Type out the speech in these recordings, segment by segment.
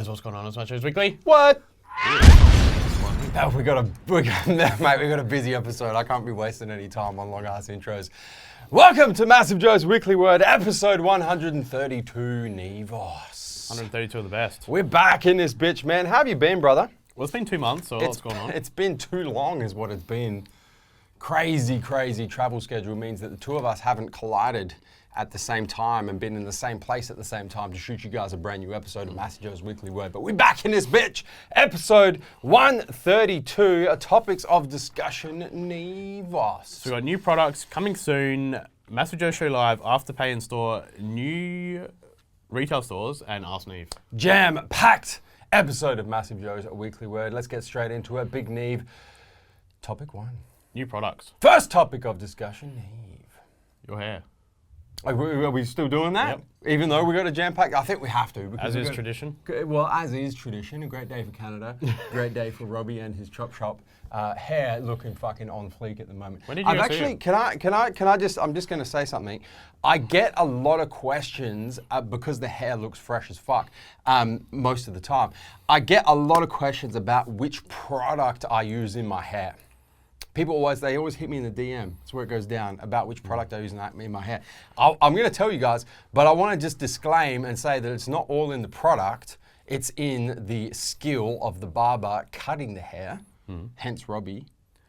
guys, what's going on? It's MassiveJoes Weekly. What? We got a busy episode. I can't be wasting any time on long ass intros. Welcome to MassiveJoes Weekly Word, episode 132, Neve. 132 of the best. We're back in this bitch, man. How have you been, brother? Well, it's been 2 months, so what's going on? It's been too long is what it's been. Crazy travel schedule means that the two of us haven't collided at the same time and been in the same place at the same time to shoot you guys a brand new episode of MassiveJoes Weekly Word. But we're back in this bitch. Episode 132, topics of discussion, Neve. So we've got new products coming soon. MassiveJoes Show Live, AfterPay in store, new retail stores, and Ask Neve. Jam-packed episode of MassiveJoes Weekly Word. Let's get straight into it. Big Neve. Topic 1. New products. First topic of discussion, Neve. Your hair. Are we still doing that? Yep. Even though we got a jam-pack? I think we have to. As is tradition. Well, as is tradition. A great day for Canada. Great day for Robbie and his chop shop. Hair looking fucking on fleek at the moment. When did you see it? I'm just going to say something. I get a lot of questions because the hair looks fresh as fuck most of the time. I get a lot of questions about which product I use in my hair. People always hit me in the DM. That's where it goes down about which product I use in my hair. I'm going to tell you guys, but I want to just disclaim and say that it's not all in the product. It's in the skill of the barber cutting the hair, hence Robbie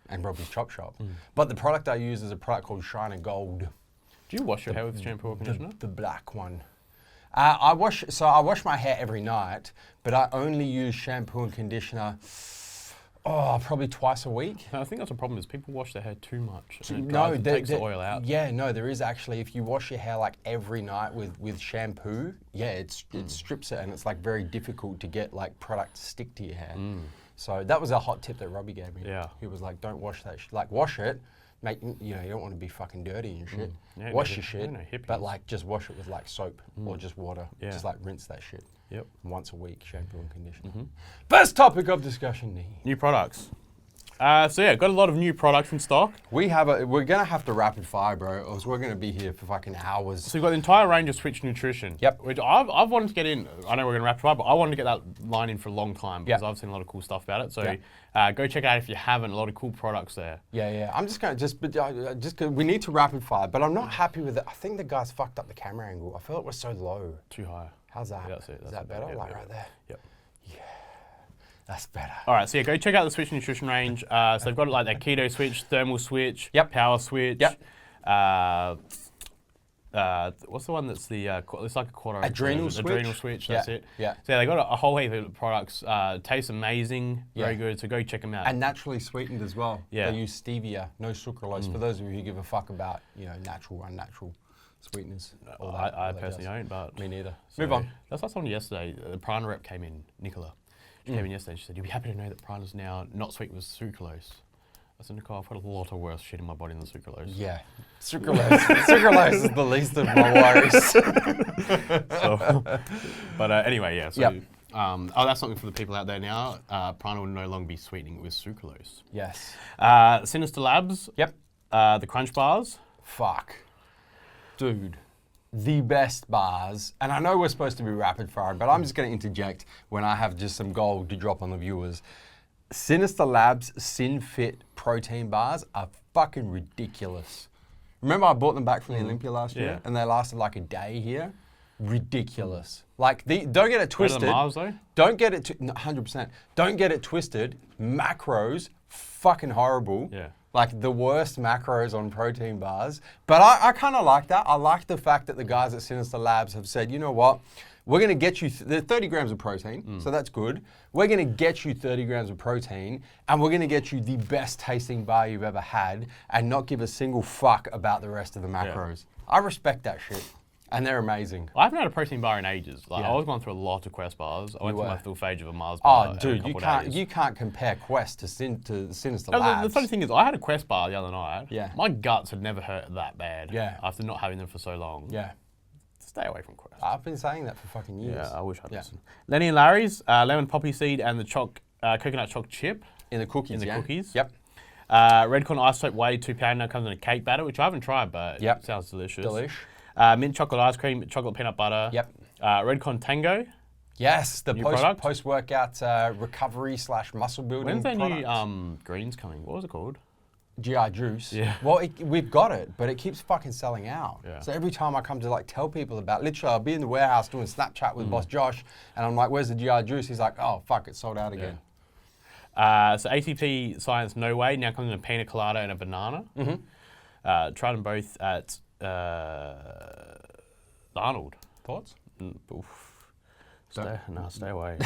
and Robbie's Chop Shop. But the product I use is a product called Shine and Gold. Do you wash your hair with shampoo or conditioner? The black one. I wash my hair every night, but I only use shampoo and conditioner probably twice a week. I think that's a problem is people wash their hair too much. It takes the oil out. Yeah, no, there is actually. If you wash your hair like every night with shampoo, it strips it, and it's like very difficult to get like product to stick to your hair. So that was a hot tip that Robbie gave me. Yeah. He was like, don't wash that shit. Like wash it, you don't want to be fucking dirty and shit. Yeah, wash your shit, no but like just wash it with like soap or just water. Yeah. Just like rinse that shit. Yep. Once a week, shampoo and conditioner. First topic of discussion, Neve. New products. Got a lot of new products in stock. We're gonna have to rapid fire, bro, or else we're gonna be here for fucking hours. So we've got the entire range of Switch Nutrition. Yep. Which I've wanted to get in. I know we're gonna rapid fire, but I wanted to get that line in for a long time because I've seen a lot of cool stuff about it. So go check it out if you haven't. A lot of cool products there. Yeah. I'm just gonna we need to rapid fire, but I'm not happy with it. I think the guys fucked up the camera angle. I feel it was so low. Too high. How's that? Yeah, that's it. Is that better? Right there. Yep. Yeah. That's better. All right, so go check out the Switch Nutrition range. So they've got like that keto switch, thermal switch, power switch. Yep. What's the one that's the it's like a quarter adrenal switch? Adrenal switch. That's it. Yeah. So they got a whole heap of products. Tastes amazing. Very good. So go check them out. And naturally sweetened as well. Yeah. They use stevia, no sucralose. For those of you who give a fuck about natural, unnatural sweeteners. I personally don't, but me neither. So Move on. That's like someone yesterday. The Prana rep came in, Nicola. She came in yesterday and she said, "You'll be happy to know that Prana's now not sweetened with sucralose." I said, "Nicole, I've had a lot of worse shit in my body than sucralose." Yeah, sucralose is the least of my worries. Anyway, yeah. So, that's something for the people out there now. Prana will no longer be sweetening it with sucralose. Yes. Sinister Labs. Yep. The Crunch Bars. Fuck. Dude. The best bars, and I know we're supposed to be rapid fire, but I'm just going to interject when I have just some gold to drop on the viewers. Sinister Labs SynFit protein bars are fucking ridiculous. Remember I bought them back from the Olympia last year, and they lasted like a day here? Ridiculous. Like, don't get it twisted. Better than Mars, though? Don't get it, 100%. Don't get it twisted. Macros, fucking horrible. Yeah. Like the worst macros on protein bars. But I kind of like that. I like the fact that the guys at Sinister Labs have said, you know what? We're going to get you, they're 30 grams of protein, so that's good. We're going to get you 30 grams of protein, and we're going to get you the best tasting bar you've ever had, and not give a single fuck about the rest of the macros. I respect that shit. And they're amazing. I haven't had a protein bar in ages. Like I was going through a lot of Quest bars. I went through my full phase of a Mars bar. Oh, dude, you can't compare Quest to Sinister Labs. The funny thing is, I had a Quest bar the other night. Yeah. My guts had never hurt that bad. Yeah. After not having them for so long. Yeah. Stay away from Quest. I've been saying that for fucking years. Yeah, I wish I'd listened. Lenny and Larry's lemon poppy seed and the coconut choc chip. In the cookies, cookies. Yep. Redcorn ice soap whey 2 pound now comes in a cake batter, which I haven't tried, but it sounds delicious. Delish. Mint chocolate ice cream, chocolate peanut butter. Yep. Redcorn Tango. Yes, the New product? post-workout recovery / muscle building When's that product. new greens coming? What was it called? GI Juice. Yeah. Well, we've got it, but it keeps fucking selling out. Yeah. So every time I come to like tell people about, literally, I'll be in the warehouse doing Snapchat with Boss Josh, and I'm like, "Where's the GI Juice?" He's like, "Oh fuck, it's sold out again." So ATP Science No Way now comes in a pina colada and a banana. Tried them both at Arnold. Thoughts? Stay away.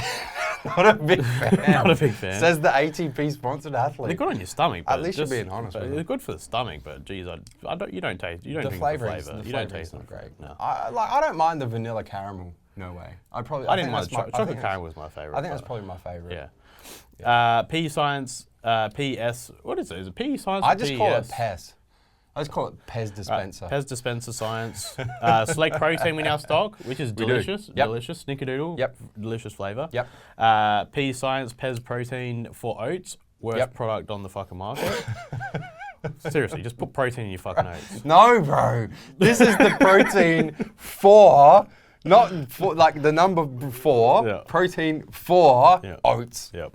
Not a big fan. Not a big fan. Says the ATP sponsored athlete. They're good on your stomach. But At least you're being honest with They're me. good for the stomach, but geez, you don't taste. You don't The drink flavor the is flavor. the You don't flavor taste is not them. great. No. I don't mind the vanilla caramel. No way. I I didn't mind chocolate caramel was my favorite. I think that's probably my favorite. Yeah. PE Science, PS. What is it? Is it PE Science? I or just PES? call it Pez. I just call it Pez dispenser. Pez Dispenser Science. Select Protein we now stock, which is do. delicious. Yep. Delicious. Snickerdoodle. Yep. Delicious flavour. Yep. PE Science, Pez Protein for oats. Worst Yep. product on the fucking market. Seriously, just put protein in your fucking oats. No, bro. This is the protein for, not for, like the number 4, Yeah. protein for Yeah. oats. Yep.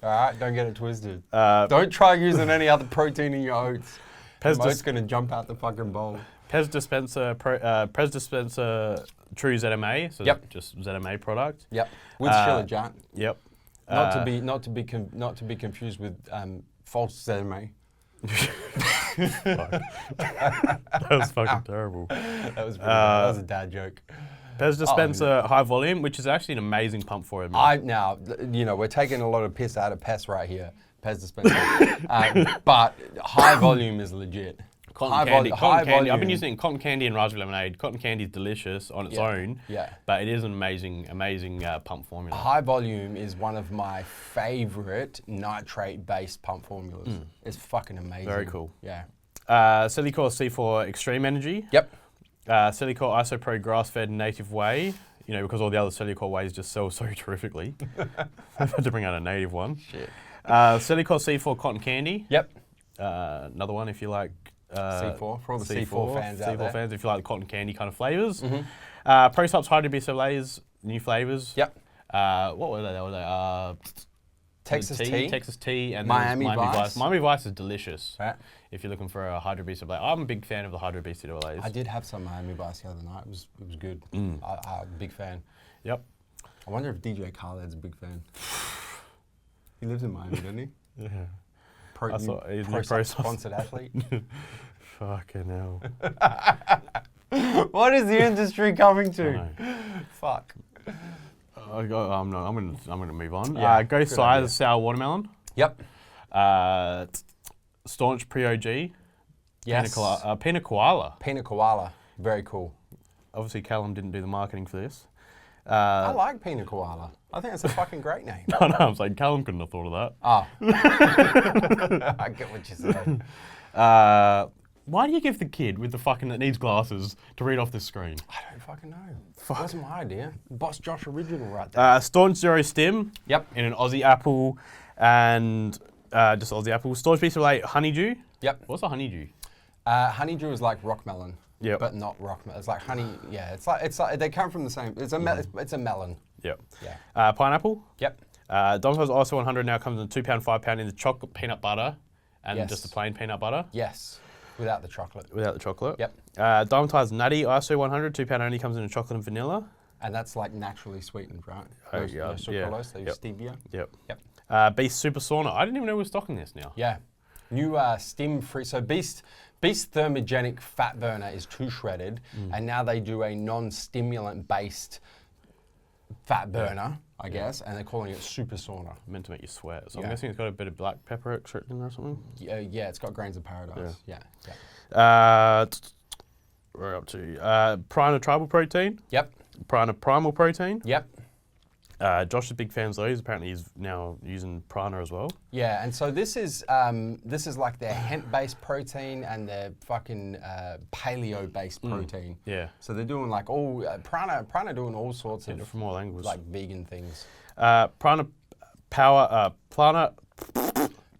All right, don't get it twisted. Uh, Don't try using any other protein in your oats. Pez Oats gonna jump out the fucking bowl. Pez Dispenser, Pez Dispenser True ZMA. So Yep. just ZMA product. Yep. With Shilajit. Yep. Not to be confused with false ZMA. That was fucking terrible. That was pretty bad. That was a dad joke. Pez Dispenser High Volume, which is actually an amazing pump for him. Now, we're taking a lot of piss out of Pez right here. Pez dispenser. But high volume is legit. Cotton candy. I've been using cotton candy and raspberry lemonade. Cotton candy is delicious on its own. Yeah. But it is an amazing pump formula. High volume is one of my favorite nitrate-based pump formulas. It's fucking amazing. Very cool. Yeah. Silicor C4 Extreme Energy. Yep. Silicor IsoPro Grass-Fed Native Whey. Because all the other Silicor wheys just sell so terrifically. I've had to bring out a native one. Shit. Silicor C4 Cotton Candy. Yep. Another one if you like. C4 for all the C4 fans out there. C4 fans if you like the cotton candy kind of flavors. ProSups Hydro Beast Lays, new flavors. Yep. What were they? Texas tea. Texas tea and Miami Vice. Miami Vice is delicious. Right. If you're looking for a Hydro Beast Lays. I'm a big fan of the Hydro Beast Lays. I did have some Miami Vice the other night. It was good. I'm a big fan. Yep. I wonder if DJ Khaled's a big fan. He lives in Miami, doesn't he? Yeah. He's new sponsored athlete. Fucking hell. What is the industry coming to? Fuck. I'm gonna move on. Yeah, Go good Size idea. Sour Watermelon. Yep. Staunch Pre-OG. Yes. Pina Koala. Pina Koala. Very cool. Obviously, Callum didn't do the marketing for this. I like Pina Koala. I think it's a fucking great name. No, I was like, Callum couldn't have thought of that. Oh. I get what you're saying. Why do you give the kid with the fucking that needs glasses to read off this screen? I don't fucking know. Fuck. Wasn't my idea. Boss Josh original right there. Staunch Zero Stim. Yep. In an Aussie apple and just Aussie apple. Staunch Piece of Late Honeydew. Yep. What's a honeydew? Honeydew is like rock melon. Yep. But not rock melon. It's like honey. Yeah. It's like they come from the same. It's a melon. Yep. Yeah. Pineapple. Yep. Domino's ISO 100 now comes in £2, £5 in the chocolate peanut butter and Yes. just the plain peanut butter. Yes. Without the chocolate. Without the chocolate. Yep. Diamondized Nutty ISO 100, £2 only comes in a chocolate and vanilla. And that's like naturally sweetened, right? Oh, No yeah, sucralose, they use yep. stevia. Yep. Yep. Beast Super Sauna. I didn't even know we were stocking this now. Yeah. New stim free. So Beast thermogenic fat burner is too shredded, and now they do a non-stimulant based fat burner, I guess, and they're calling it Super Sauna. Meant to make you sweat. So Yeah. I'm guessing it's got a bit of black pepper extract in there or something. Yeah, it's got grains of paradise. Yeah. We're up to Prana Tribal Protein. Yep. Prana Primal Protein. Yep. Josh is big fans of those. Apparently he's now using Prana as well. Yeah, and so this is like their hemp-based protein and their fucking paleo-based protein. Yeah. So they're doing like all Prana doing all sorts of From all angles. like vegan things. Prana Power Prana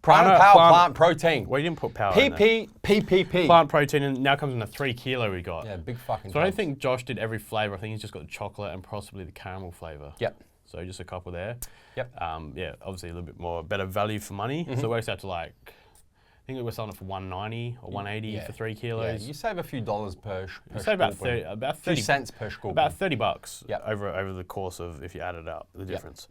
Prana Power Plant Protein. Well, you didn't put power in there. PPPP. Plant protein and now comes in a 3 kilo we got. Yeah, big fucking. So I don't tubs. think Josh did every flavour. I think he's just got the chocolate and possibly the caramel flavour. Yep. So just a couple there. Yep. Yeah, obviously a little bit more better value for money. So it works out to like, I think we're selling it for 190 or 180 for 3 kilos. Yeah, you save a few dollars per You save about sculpin. 30, about A few 30 cents per sculpin. about $30 Yep. over the course of, if you add it up, the Yep. difference.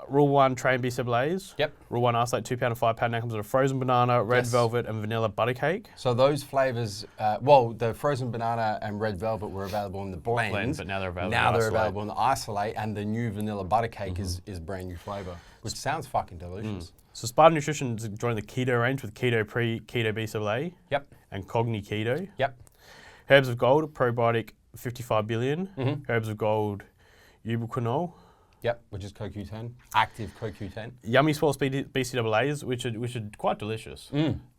Rule 1 tray and BCAAs. Yep. Rule 1 isolate 2 pound and 5 pound. Now comes with a frozen banana, red Yes. velvet, and vanilla butter cake. So those flavors, well, the frozen banana and red velvet were available in the blend, But now they're available. now in they're isolate. available in the isolate, and the new vanilla butter cake is brand new flavor, which sounds fucking delicious. So Spartan Nutrition is joining the keto range with keto pre, keto BCAA, Yep. and Cogni Keto. Yep. Herbs of Gold probiotic 55 billion. Mm-hmm. Herbs of Gold ubiquinol. Yep. Which is CoQ10, active CoQ10. Yummy Swallows BCAAs, which are quite delicious.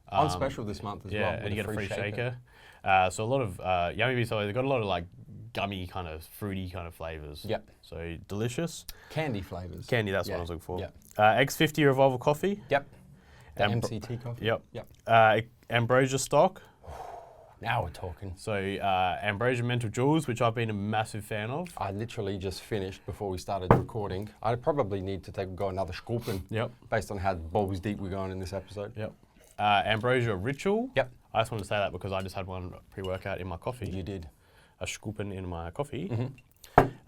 On special this month as well. Yeah, with and you a get a free shaker. So a lot of Yummy BCAAs, they've got a lot of like gummy kind of fruity kind of flavors. Yep. So delicious. Candy flavors. Candy, that's what Yeah, I was looking for. yeah. X50 Revolver Coffee. Yep. The Ambro- MCT coffee. Yep. Yep. Ambrosia stock. Now we're talking. So Ambrosia MassiveJoes, which I've been a massive fan of. I literally just finished before we started recording. I probably need to go another sculpin. Yep. Based on how balls deep we're going in this episode. Yep. Ambrosia Ritual. Yep. I just wanted to say that because I just had one pre-workout in my coffee. You did. A sculpin in my coffee.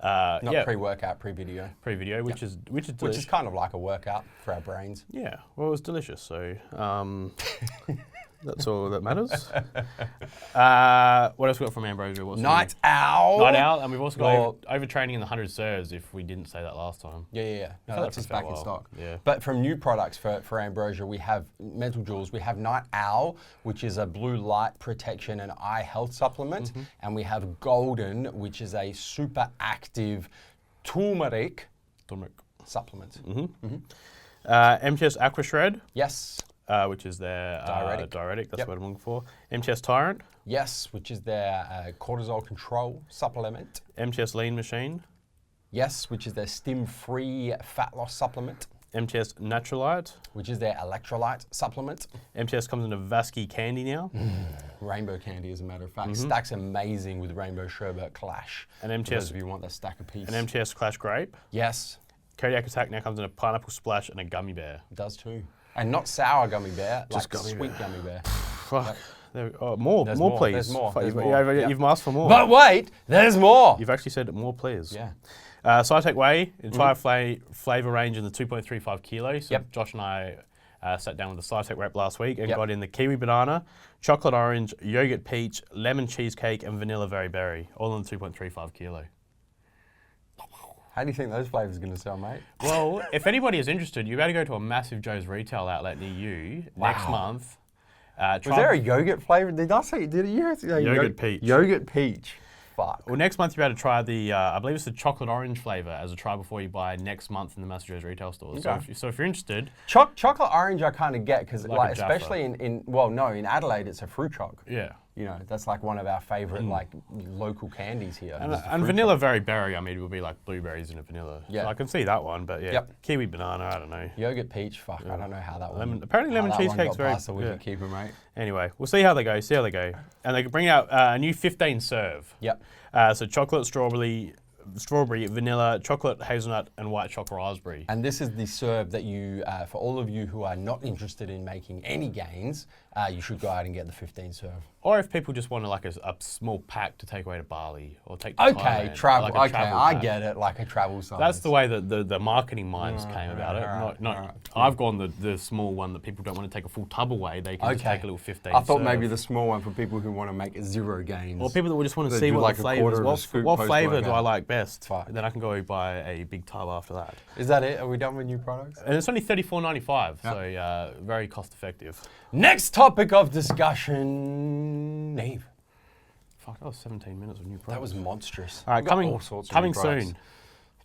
Not yeah, pre-workout, pre-video. pre-video, which is Which is delicious. kind of like a workout for our brains. Yeah, well, it was delicious. So that's all that matters. What else we got from Ambrosia? What's Night Owl. Night Owl, and we've also got Well- overtraining in the 100 serves. If we didn't say that last time. Yeah. No, feel that's like just for a back in while. stock. Yeah. But from new products for Ambrosia, we have MassiveJoes. We have Night Owl, which is a blue light protection and eye health supplement. And we have Golden, which is a super active turmeric Turmeric. supplement. MTS Aqua Shred, Yes. which is their Diuretic. That's Yep. what I'm looking for. MTS Tyrant, Yes, which is their cortisol control supplement. MTS Lean Machine, Yes, which is their stim-free fat loss supplement. MTS Naturalite. Which is their electrolyte supplement. MTS comes in a Vasky candy now. Rainbow candy, as a matter of fact. Stack's amazing with Rainbow Sherbet Clash. And For MTS those of you who want that stack of piece. An MTS Clash Grape. Yes, Cardiac Attack now comes in a Pineapple Splash and a Gummy Bear. it does too. And not sour gummy bear, Just like gummy sweet gummy bear. Fuck. There, more, There's more, more, please. there's more, Fuck, there's you've, more. you've asked for more. But wait, there's more. You've actually said more, please. Yeah. Cytec Whey, entire flavour range in the 2.35 kilos. So Yep. Josh and I sat down with the Cytec rep last week and Yep. got in the kiwi banana, chocolate orange, yogurt peach, lemon cheesecake, and vanilla berry berry, all in the 2.35 kilo. How do you think those flavors are going to sell, mate? Well, if anybody is interested, you better go to a MassiveJoes retail outlet near you next Wow. month. Was there a yogurt flavor? Did I say? Did you say Yogurt peach. Yogurt peach. Fuck. Well, next month you better try the, I believe it's the chocolate orange flavour as a try before you buy next month in the MassiveJoes retail stores. Okay. So if you're interested, Chocolate orange I kind of get because Like a Jaffa. especially in Adelaide it's a fruit choc. yeah. You know, that's like one of our favourite like local candies here. And, is the and fruit vanilla berry berry, I mean, it would be like blueberries in a vanilla. Yeah. So I can see that one, but yeah. Yep. Kiwi banana, I don't know. choc. Yogurt peach, fuck, I don't know how that one. Apparently lemon how that one cheesecake's got very past the wicket yeah. keeper, mate. Anyway, we'll see how they go, And they can bring out a new 15 serve. Yep. So chocolate, strawberry, vanilla, chocolate, hazelnut, and white chocolate raspberry. And this is the serve that you, for all of you who are not interested in making any gains, you should go out and get the 15 serve. Or if people just want like a small pack to take away to Bali or take to Okay, Thailand, travel. like a okay, travel I pack. get it, like a travel size. That's the way that the marketing minds came about it. alright, Not alright. I've gone the small one that people don't want to take a full tub away. They can just take a little 15 I thought serve. maybe the small one for people who want to make 0 gains. Or people that would just want to They see do what like the a flavors. quarter of a scoop What flavor do I post-workout. like best? Fuck. Then I can go buy a big tub after that. Is that it? Are we done with new products? And it's only $34.95, so very cost effective. Next topic of discussion, Neve. Fuck, that was 17 minutes of new products. That was monstrous. All right, We've got coming all sorts of coming new products. soon.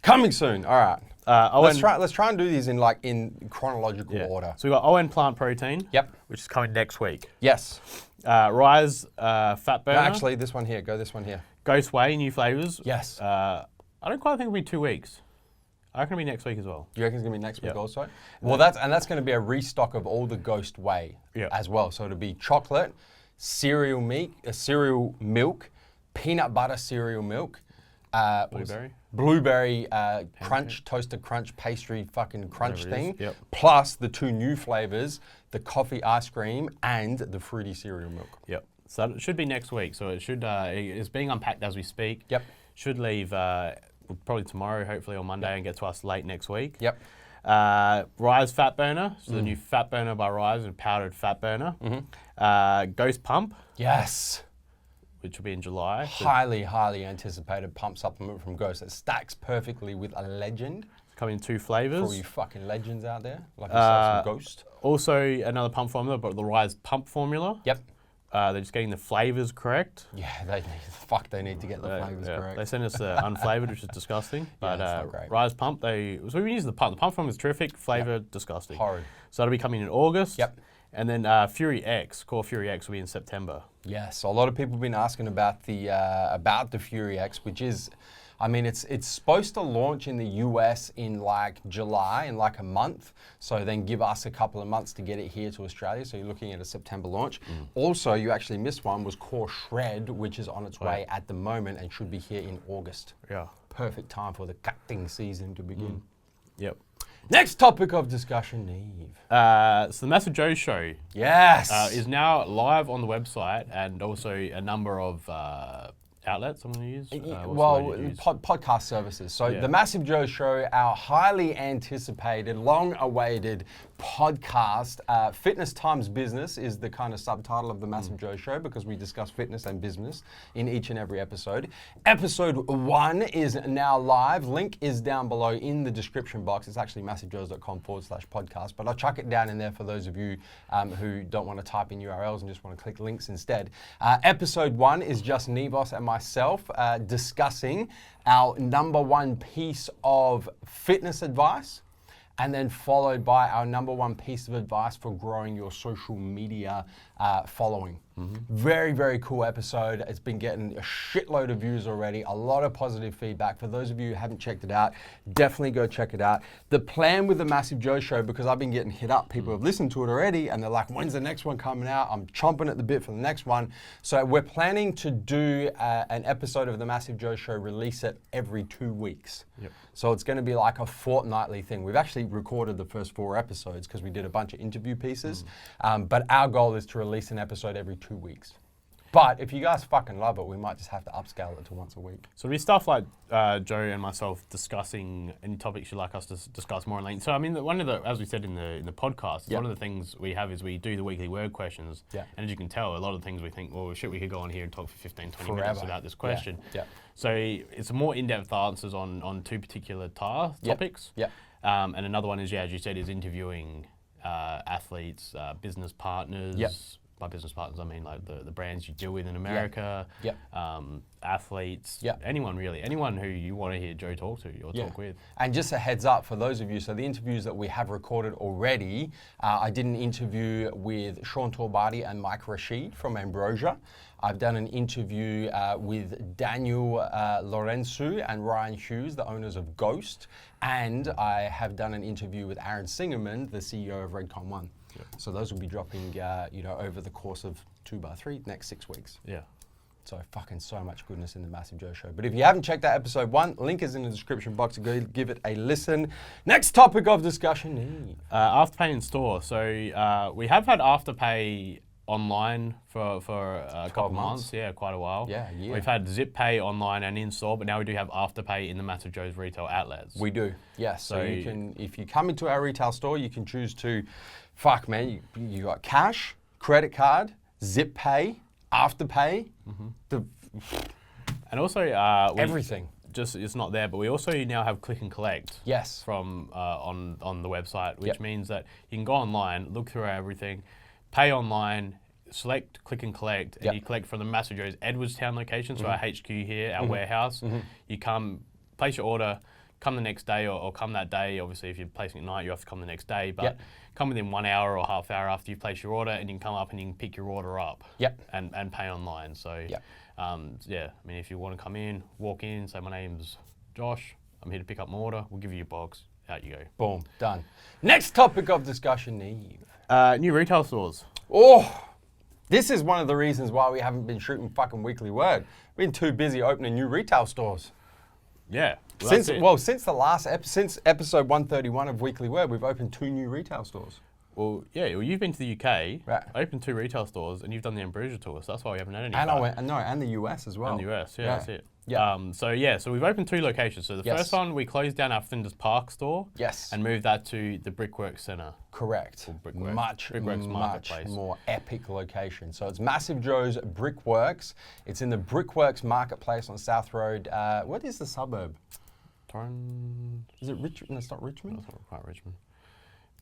Coming soon. All right. ON, Let's try and do these in chronological order. So we got ON plant protein. Yep. Which is coming next week. Yes. Rise fat burner. No, actually, this one here. Go this one here. Ghost Whey, new flavors. Yes. I don't quite think it'll be 2 weeks. I reckon it'll be next week as well. You reckon it's gonna be next week Yep. also? Well, that's gonna be a restock of all the Ghost Whey Yep. as well. So it'll be chocolate, cereal milk, peanut butter cereal milk, Blueberry? blueberry crunch, toasted crunch, pastry fucking crunch Whatever it is, thing, yep. plus the 2 new flavors, the coffee ice cream and the fruity cereal milk. Yep. So it should be next week. So it should, it's being unpacked as we speak. Yep. Should leave probably tomorrow, hopefully, or Monday, and get to us late next week. Yep. Rise Fat Burner, so the new Fat Burner by Rise, and powdered fat burner. Ghost Pump, Yes. which will be in July. So Highly, highly anticipated pump supplement from Ghost that stacks perfectly with a legend. coming in 2 For flavors. all you fucking legends out there, like yourself, some Ghost. Also another pump formula, but the Rise Pump formula. Yep. They're just getting the flavors correct. Yeah, they need to get the flavors correct. They sent us unflavored, which is disgusting. But it's not great. Rise Pump, so we use the pump. The pump formula is terrific. Flavor disgusting. Horrid. So that'll be coming in August. Yep. And then Fury X, Core Fury X, will be in September. Yes, a lot of people have been asking about the Fury X, which is, I mean, it's supposed to launch in the US in like July, in like a month. So then give us a couple of months to get it here to Australia. So you're looking at a September launch. Also, you actually missed one, was Core Shred, which is on its way at the moment and should be here in August. Yeah. Perfect time for the cutting season to begin. Yep. Next topic of discussion, Neve. So the MassiveJoes show Yes. is now live on the website, and also a number of outlets I'm going to use. Podcast services. So Yeah. the MassiveJoes show, our highly anticipated, long-awaited podcast, Fitness Times Business is the kind of subtitle of the MassiveJoes show, because we discuss fitness and business in each and every episode. Episode 1 is now live. Link is down below in the description box. It's actually massivejoes.com/podcast, but I'll chuck it down in there for those of you who don't want to type in URLs and just want to click links instead. Episode 1 is just Nevos and myself discussing our #1 piece of fitness advice, and then followed by our #1 piece of advice for growing your social media following. Very, very cool episode. It's been getting a shitload of views already, a lot of positive feedback. For those of you who haven't checked it out, definitely go check it out. The plan with the MassiveJoes show, because I've been getting hit up, people have listened to it already, and they're like, when's the next one coming out? I'm chomping at the bit for the next one. So we're planning to do an episode of the MassiveJoes show, release it every 2 weeks. Yep. So it's going to be like a fortnightly thing. We've actually recorded the first 4 episodes because we did a bunch of interview pieces. But our goal is to release an episode every 2 weeks. But if you guys fucking love it, we might just have to upscale it to once a week. So it'll be stuff like Joe and myself discussing any topics you'd like us to discuss more in length. So I mean, one of the, as we said in the podcast, one of the things we have is we do the weekly word questions. Yeah. And as you can tell, a lot of things we think, well, shit, we could go on here and talk for 15, 20 minutes Forever. about this question. Yeah. So it's more in-depth answers on 2 particular topics. Yeah. And another one is, as you said, is interviewing athletes, business partners. Yep. By business partners, I mean like the brands you deal with in America, Yep. Athletes, Yep. anyone really, anyone who you want to hear Joe talk to or talk with. And just a heads up for those of you, so the interviews that we have recorded already, I did an interview with Sean Torbati and Mike Rashid from Ambrosia. I've done an interview with Daniel Lorenzu and Ryan Hughes, the owners of Ghost. And I have done an interview with Aaron Singerman, the CEO of Redcon One. So those will be dropping, over the course of 2x3 next 6 weeks. Yeah. So fucking so much goodness in the MassiveJoes show. But if you haven't checked out episode 1, link is in the description box. Go give it a listen. Next topic of discussion, Neve. AfterPay in store. So we have had AfterPay online for a couple of months. Yeah, quite a while. Yeah, a year. We've had ZipPay online and in store, but now we do have AfterPay in the MassiveJoes retail outlets. We do, yes. So So you can, if you come into our retail store, you can choose to, you got cash, credit card, ZipPay, AfterPay, And also everything. Just it's not there, but we also now have click and collect. Yes. From on the website, which Yep. means that you can go online, look through everything, pay online, select click and collect, and Yep. you collect from the MassiveJoes Edwardstown location, so our HQ here, our warehouse. You come, place your order, come the next day or come that day. Obviously, if you're placing at night, you have to come the next day, but Yep. come within 1 hour or half hour after you place your order, and you can come up and you can pick your order up. Yep. And pay online. So Yep. I mean, if you want to come in, walk in, say my name's Josh, I'm here to pick up my order. We'll give you your box. Out you go. Boom, done. Next topic of discussion, Neve. New retail stores. Oh, this is one of the reasons why we haven't been shooting fucking Weekly Word. We've been too busy opening new retail stores. Yeah. Well, that's it. Since episode 131 of Weekly Word, we've opened 2 new retail stores. Well, yeah. Well, you've been to the UK, Right. opened 2 retail stores, and you've done the Ambrosia tour. So that's why we haven't had any. And the US as well. And the US, that's it. Yeah. So we've opened 2 locations. So the first one, we closed down our Flinders Park store. Yes. And moved that to the Brickworks Centre. Correct. Brickworks Much Marketplace. more epic location. So it's MassiveJoes Brickworks. It's in the Brickworks Marketplace on South Road. What is the suburb? Torrens. Is it Richmond? No, it's not Richmond. That's not quite Richmond.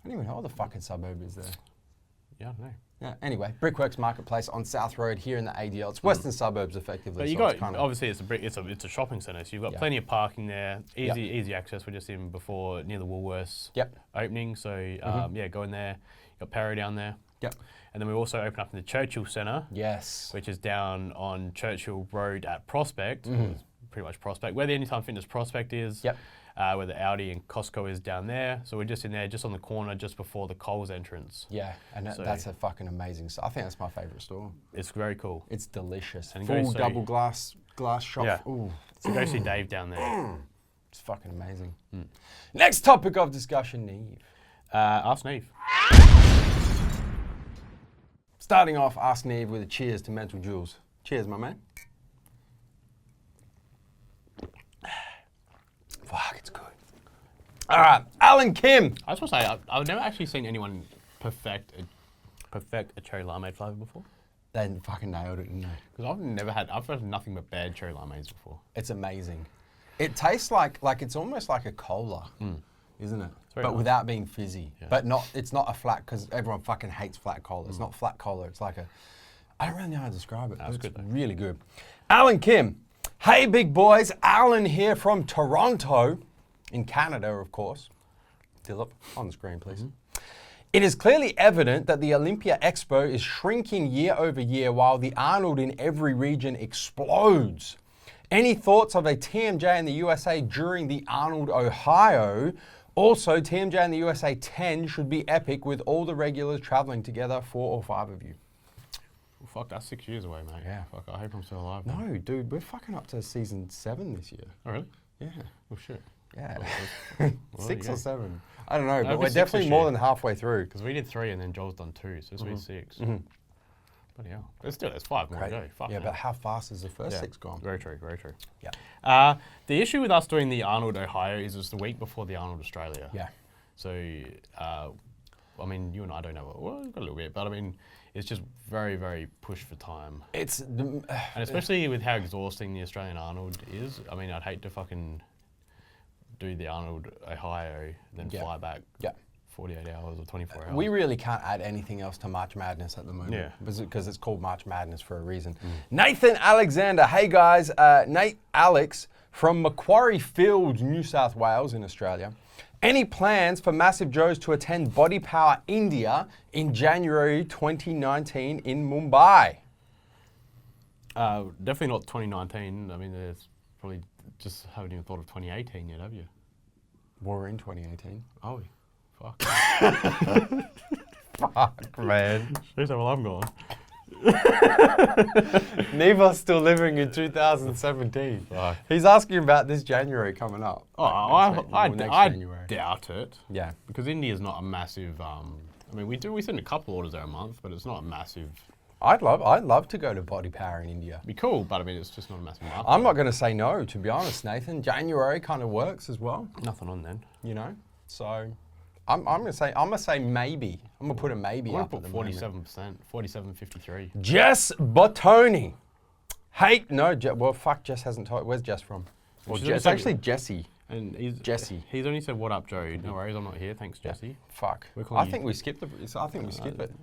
I don't even know what the fucking suburb is there. Yeah, I don't know. Yeah. Anyway, Brickworks Marketplace on South Road here in the ADL. It's Western Suburbs, effectively. But you so got obviously it's a shopping centre, so you've got plenty of parking there. Easy access. We're just in before near the Woolworths opening. So go in there. You got Perry down there. Yep. And then we also open up in the Churchill Centre. Yes. Which is down on Churchill Road at Prospect. Pretty much Prospect, where the Anytime Fitness Prospect is. Yep. Where the Audi and Costco is down there. So we're just in there, just on the corner, just before the Coles entrance. Yeah, and that's a fucking amazing store. I think that's my favourite store. It's very cool. It's delicious. And full double glass shop. Yeah. Ooh. So go see Dave down there. It's fucking amazing. Next topic of discussion, Neve. Ask Neve. Starting off, Ask Neve with a cheers to MassiveJoes. Cheers, my man. Fuck, it's good. All right, Alan Kim. I just want to say, I've never actually seen anyone perfect a cherry limeade flavour before. They fucking nailed it, didn't they? Because I've had nothing but bad cherry limeades before. It's amazing. It tastes like it's almost like a cola, isn't it? But nice. without being fizzy. Yeah. But it's not a flat, because everyone fucking hates flat cola. It's not flat cola. It's like I don't really know how to describe it. That's it's good, though. Really good. Alan Kim. Hey, big boys. Alan here from Toronto, in Canada, of course. Philip, on the screen, please. It is clearly evident that the Olympia Expo is shrinking year over year while the Arnold in every region explodes. Any thoughts of a TMJ in the USA during the Arnold, Ohio? Also, TMJ in the USA 10 should be epic with all the regulars traveling together, 4 or 5 of you. Well, fuck, that's 6 years away, mate. Yeah. Fuck, I hope I'm still alive. No, dude, we're fucking up to season 7 this year. Oh, really? Yeah. Well, shit. Yeah. Well, 6 or 7. I don't know, but It'll we're be 6 definitely this more year. than halfway through. Because we did 3 and then Joel's done 2, so this will be 6. Bloody hell. But still, there's 5 more to go. Fuck yeah, no. but how fast is the first 6 gone? Very true, very true. Yeah. The issue with us doing the Arnold Ohio is it's the week before the Arnold Australia. Yeah. So, I mean, you and I don't know. Well, we've got a little bit, but I mean, it's just very, very pushed for time. And especially with how exhausting the Australian Arnold is. I mean, I'd hate to fucking do the Arnold Ohio, then fly back 48 hours or 24 hours. We really can't add anything else to March Madness at the moment. Yeah. Because it's called March Madness for a reason. Nathan Alexander. Hey, guys. Nate Alex from Macquarie Fields, New South Wales in Australia. Any plans for MassiveJoes to attend Body Power India in January 2019 in Mumbai? Definitely not 2019. I mean, there's probably just haven't even thought of 2018 yet, have you? We're in 2018. Oh, fuck. Fuck, man. Here's how well I'm going. Neve's still living in 2017. Fuck. He's asking about this January coming up. Oh, I doubt it. Yeah. Because India's not a massive. I mean, we send a couple orders there a month, but it's not a massive. I'd love to go to Body Power in India. Be cool, but I mean, it's just not a massive market. I'm not going to say no, to be honest, Nathan. January kind of works as well. Nothing on then. You know, so I'm going to say maybe. I'm going to put a maybe up. I want to put 47%, 47.53. Jess Bottoni. Hey, no, well, fuck, Jess hasn't told. Where's Jess from? Well, it's actually Jessie. And he's Jesse. He's only said, "What up, Joe?" No worries, I'm not here. Thanks, Jesse. Fuck. I think we skipped it.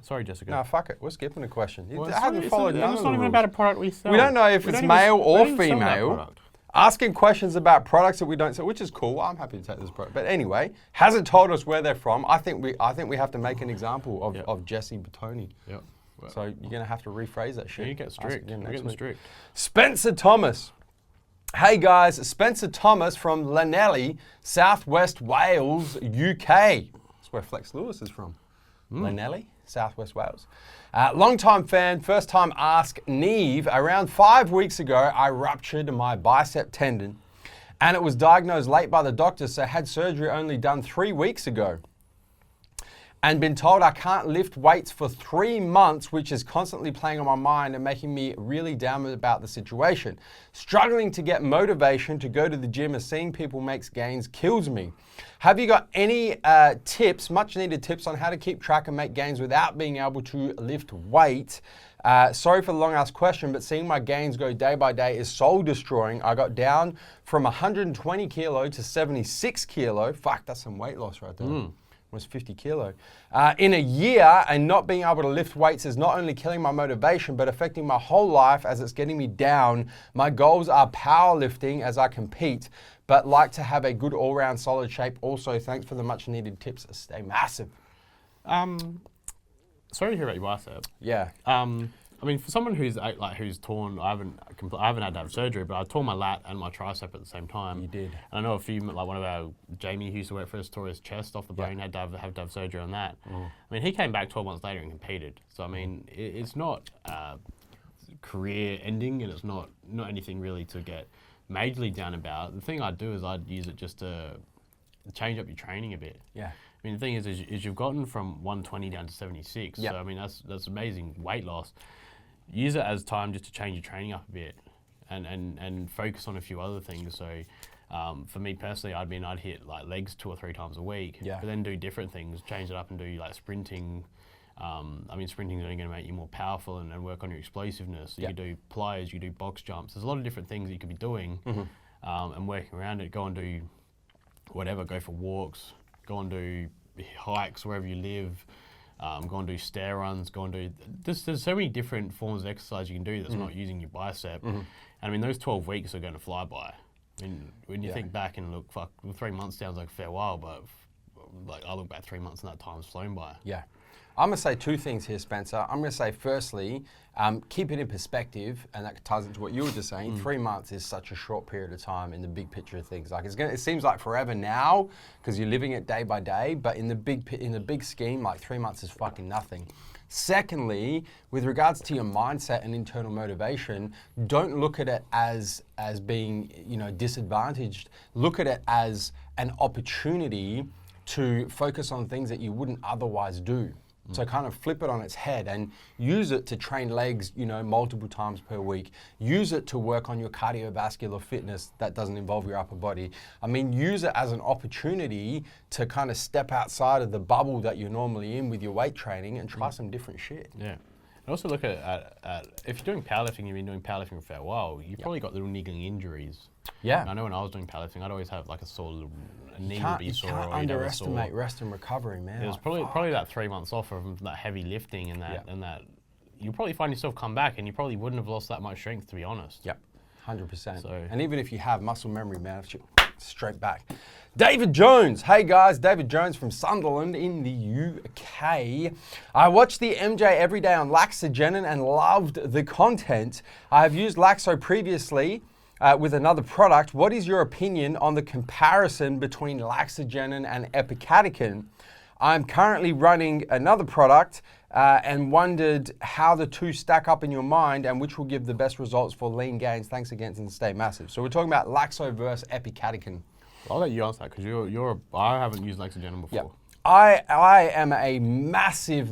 Sorry, Jessica. No, fuck it. We're skipping a question. Well, I haven't followed none of It's the not even rules. about a product we sell. We don't know if it's male or female. Product. Asking questions about products that we don't sell, which is cool. I'm happy to take this product. But anyway, hasn't told us where they're from. I think we have to make an example of Jesse Bottoni. Yep. Well, So you're going to have to rephrase that shit. you get strict. We're getting strict. Spencer Thomas. Hey guys, Spencer Thomas from Llanelli, Southwest Wales, UK. That's where Flex Lewis is from. Llanelli, Southwest Wales. Long-time fan, first-time ask Neve. Around 5 weeks ago, I ruptured my bicep tendon and it was diagnosed late by the doctor, so had surgery only done 3 weeks ago. And been told I can't lift weights for 3 months, which is constantly playing on my mind and making me really down about the situation. Struggling to get motivation to go to the gym as seeing people makes gains kills me. Have you got any tips, much needed tips on how to keep track and make gains without being able to lift weight? Sorry for the long ass question, but seeing my gains go day by day is soul destroying. I got down from 120 kilo to 76 kilo. Fuck, that's some weight loss right there. Was 50 kilo. In a year, and not being able to lift weights is not only killing my motivation, but affecting my whole life as it's getting me down. My goals are powerlifting as I compete, but like to have a good all-round solid shape. Also, thanks for the much needed tips. Stay massive. Sorry to hear about your bicep. Yeah. I mean, for someone who's who's torn, I haven't had to have surgery, but I tore my lat and my tricep at the same time. You did. And I know a few, like one of our Jamie who used to work for us, tore his chest off the bone, had to have surgery on that. I mean, he came back 12 months later and competed. So I mean, it's not career ending, and it's not anything really to get majorly down about. The thing I'd do is I'd use it just to change up your training a bit. Yeah. I mean, the thing is you've gotten from 120 down to 76. Yep. So I mean, that's amazing weight loss. Use it as time just to change your training up a bit, and focus on a few other things. So, for me personally, I'd hit like legs 2 or 3 times a week. Yeah. But then do different things, change it up and do like sprinting. I mean, sprinting is only going to make you more powerful and work on your explosiveness. So you do plyos, you do box jumps. There's a lot of different things that you could be doing, and working around it. Go and do whatever. Go for walks. Go and do hikes wherever you live. Go and do stair runs, go and do, there's so many different forms of exercise you can do that's not using your bicep. And I mean, those 12 weeks are going to fly by. I mean, when you think back and look, fuck, 3 months sounds like a fair while, but like I look back 3 months and that time's flown by. Yeah. I'm going to say 2 things here, Spencer. I'm going to say, firstly, keep it in perspective, and that ties into what you were just saying. 3 months is such a short period of time in the big picture of things. Like it seems like forever now because you're living it day by day, but in the big scheme, like 3 months is fucking nothing. Secondly, with regards to your mindset and internal motivation, don't look at it as being, disadvantaged. Look at it as an opportunity to focus on things that you wouldn't otherwise do. So kind of flip it on its head and use it to train legs, multiple times per week. Use it to work on your cardiovascular fitness that doesn't involve your upper body. I mean, use it as an opportunity to kind of step outside of the bubble that you're normally in with your weight training and try some different shit. Yeah. And also look at if you're doing powerlifting, you've been doing powerlifting for a fair while, you've probably got little niggling injuries. Yeah. And I know when I was doing powerlifting, I'd always have like a knee would be sore. You can't underestimate rest and recovery, man. It was probably that 3 months off from that heavy lifting and that you'll probably find yourself come back and you probably wouldn't have lost that much strength, to be honest. Yep, 100%. So, and even if you have muscle memory, man, straight back. David Jones. Hey guys, David Jones from Sunderland in the UK. I watched the MJ every day on Laxogenin and loved the content. I have used Laxo previously with another product. What is your opinion on the comparison between Laxogenin and Epicatechin? I'm currently running another product and wondered how the two stack up in your mind and which will give the best results for lean gains. Thanks again and stay massive. So we're talking about Laxo versus Epicatechin. I'll let you answer that because I haven't used Laxogenin before. Yep. I am a massive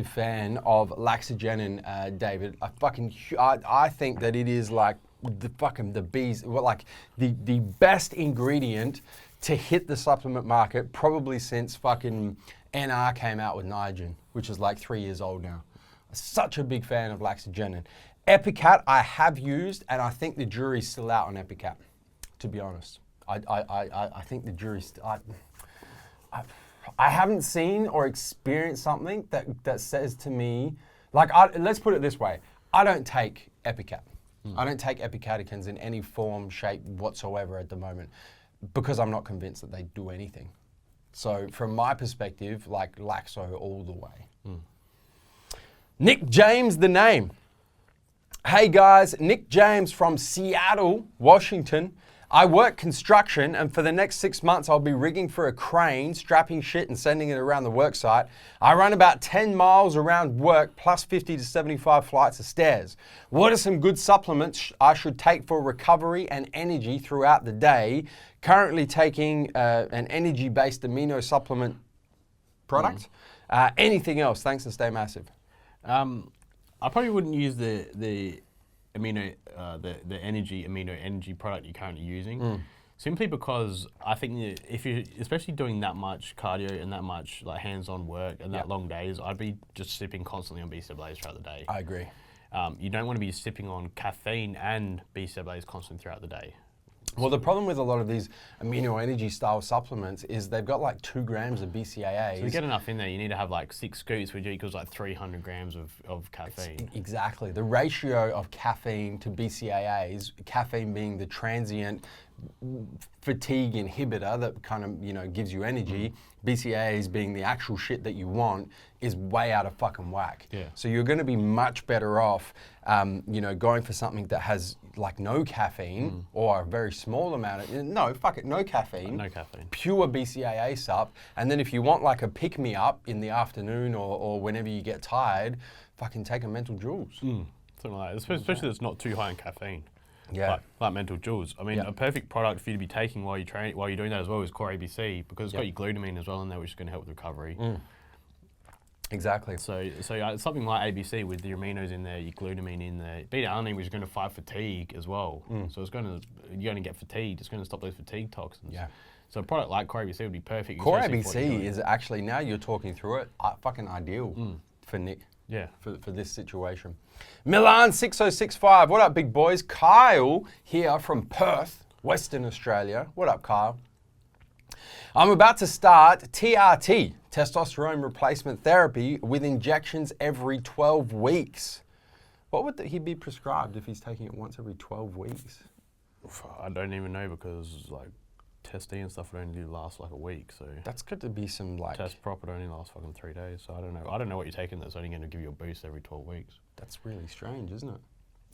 fan of Laxogenin, David. I think that it is like the best ingredient to hit the supplement market probably since fucking NR came out with Niagen, which is like 3 years old now. Such a big fan of Laxogenin. Epicat I have used, and I think the jury's still out on Epicat, to be honest. I think the jury's I haven't seen or experienced something that says to me, let's put it this way, I don't take Epicat. I don't take Epicatechins in any form, shape whatsoever at the moment because I'm not convinced that they do anything. So from my perspective, like Laxo all the way. Nick James, the name. Hey guys, Nick James from Seattle, Washington. I work construction, and for the next 6 months, I'll be rigging for a crane, strapping shit and sending it around the work site. I run about 10 miles around work, plus 50 to 75 flights of stairs. What are some good supplements I should take for recovery and energy throughout the day? Currently taking an energy-based amino supplement product. Anything else? Thanks and stay massive. I probably wouldn't use the amino, the energy product you're currently using, simply because I think that if you're especially doing that much cardio and that much like hands-on work and that long days, I'd be just sipping constantly on BCAAs throughout the day. I agree. You don't want to be sipping on caffeine and BCAAs constantly throughout the day. Well, the problem with a lot of these amino energy style supplements is they've got like 2 grams of BCAAs. So to get enough in there, you need to have like 6 scoops, which equals like 300 grams of caffeine. Exactly. The ratio of caffeine to BCAAs, caffeine being the transient fatigue inhibitor that kind of, you know, gives you energy, BCAAs being the actual shit that you want, is way out of fucking whack. Yeah. So you're going to be much better off, you know, going for something that has like no caffeine or a very small amount of, no caffeine. No caffeine. Pure BCAA sup. And then if you want like a pick-me-up in the afternoon or whenever you get tired, fucking take a MassiveJoes. Something like that, especially that's not too high in caffeine. Yeah. Like MassiveJoes. I mean, a perfect product for you to be taking while you're doing that as well is Core ABC, because it's got your glutamine as well in there, which is going to help with recovery. Exactly. So something like ABC with the aminos in there, your glutamine in there, beta-alanine, which is going to fight fatigue as well. So you're going to get fatigued. It's going to stop those fatigue toxins. Yeah. So a product like Core ABC would be perfect. Core ABC is actually, now you're talking through it, fucking ideal for Nick. Yeah. For this situation. Milan 6065, what up, big boys? Kyle here from Perth, Western Australia. What up, Kyle? I'm about to start TRT, testosterone replacement therapy, with injections every 12 weeks. What would he be prescribed if he's taking it once every 12 weeks? I don't even know, because like test and stuff would only last like a week. So that's got to be some like test prop would only last fucking 3 days. So I don't know. I don't know what you're taking that's only going to give you a boost every 12 weeks. That's really strange, isn't it?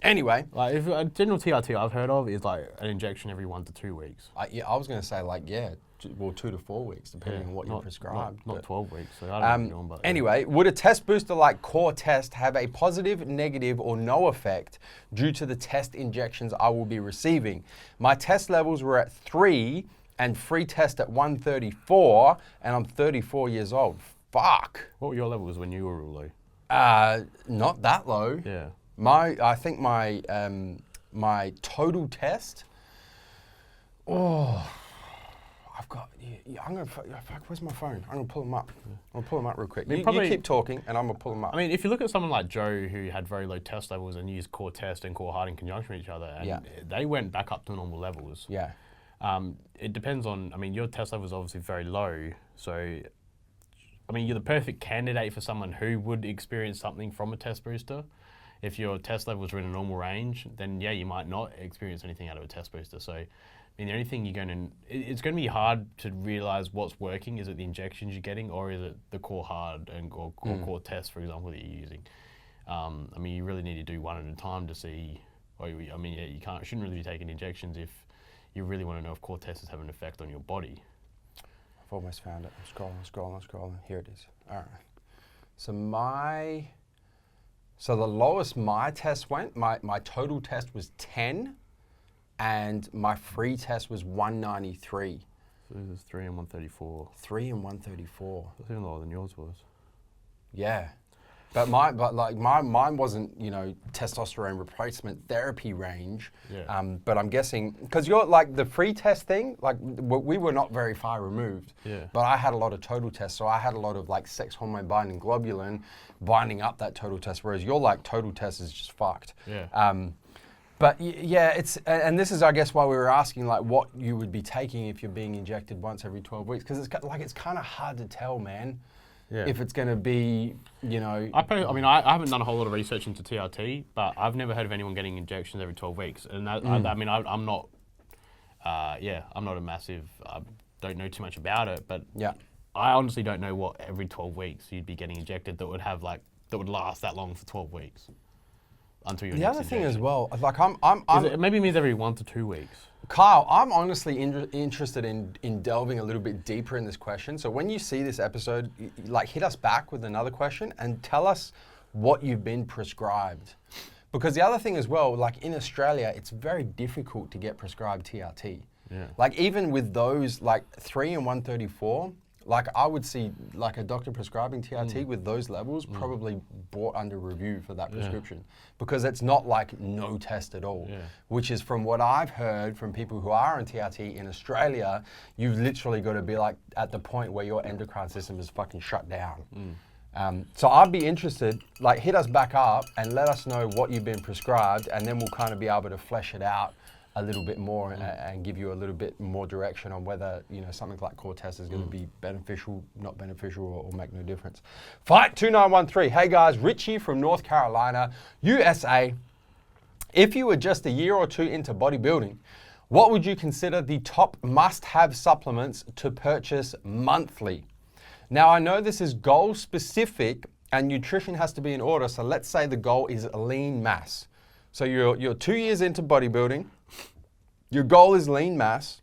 Anyway, like if a general TRT I've heard of is like an injection every 1 to 2 weeks. I was going to say like 2 to 4 weeks, depending on what you're prescribed. Not 12 weeks. So I don't know about that. Anyway, would a test booster like Core Test have a positive, negative, or no effect due to the test injections I will be receiving? My test levels were at 3 and free test at 134, and I'm 34 years old. Fuck. What were your levels when you were real low? Not that low. Yeah. I think my my total test. Oh, I've got. Yeah, I'm gonna. Fuck, where's my phone? I'm gonna pull them up. I'm gonna pull them up real quick. You keep talking, and I'm gonna pull them up. I mean, if you look at someone like Joe, who had very low test levels and used Core Test and Core Hard in conjunction with each other, and they went back up to normal levels. Yeah. It depends on. I mean, your test level is obviously very low, so. I mean, you're the perfect candidate for someone who would experience something from a test booster. If your test levels are in a normal range, then yeah, you might not experience anything out of a test booster. So, I mean, the only thing it's going to be hard to realize what's working. Is it the injections you're getting, or is it the Core Hard or Core Test, for example, that you're using? I mean, you really need to do one at a time to see. I mean, yeah, shouldn't really be taking injections if you really want to know if Core Test is having an effect on your body. I've almost found it. I'm scrolling. Here it is. All right. So the lowest my test went, my total test was 10, and my free test was 193. So this is 3 and 134. 3 and 134. That's even lower than yours was. Yeah. But mine wasn't, you know, testosterone replacement therapy range. Yeah. But I'm guessing, because you're like the free test thing, like we were not very far removed. Yeah. But I had a lot of total tests, so I had a lot of like sex hormone binding globulin binding up that total test, whereas your like total test is just fucked. Yeah. But yeah, and this is, I guess, why we were asking like what you would be taking if you're being injected once every 12 weeks, because it's kind of hard to tell, man. Yeah. If it's going to be, you know... I haven't done a whole lot of research into TRT, but I've never heard of anyone getting injections every 12 weeks. And I'm not a massive... I don't know too much about it, but I honestly don't know what every 12 weeks you'd be getting injected that would last that long for 12 weeks. Until your The next other thing injection. as well, like maybe it means every 1 to 2 weeks. Kyle, I'm honestly interested in delving a little bit deeper in this question. So when you see this episode, like hit us back with another question and tell us what you've been prescribed. Because the other thing as well, like in Australia, it's very difficult to get prescribed TRT. Yeah. Like even with those like 3 and 134, like I would see like a doctor prescribing TRT with those levels probably brought under review for that prescription because it's not like no test at all, which is from what I've heard from people who are on TRT in Australia, you've literally got to be like at the point where your endocrine system is fucking shut down. So I'd be interested, like hit us back up and let us know what you've been prescribed and then we'll kind of be able to flesh it out a little bit more and give you a little bit more direction on whether, you know, something like core test is going to be beneficial, not beneficial, or make no difference. Fight 2913. Hey guys, Richie from North Carolina, USA. If you were just a year or two into bodybuilding, what would you consider the top must-have supplements to purchase monthly? Now, I know this is goal specific and nutrition has to be in order. So let's say the goal is lean mass. So you're 2 years into bodybuilding. Your goal is lean mass.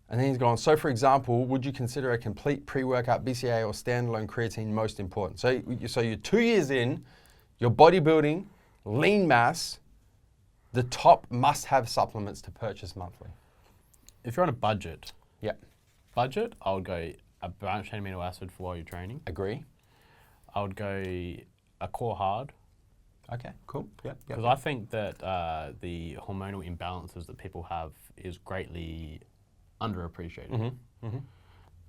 And then he's gone, so for example, would you consider a complete pre-workout BCA or standalone creatine most important? So you're 2 years in, you're bodybuilding, lean mass, the top must-have supplements to purchase monthly. If you're on a budget, Budget, I would go a branched chain amino acid for while you're training. agree. I would go a core hard. Okay, cool. Because I think that the hormonal imbalances that people have is greatly underappreciated.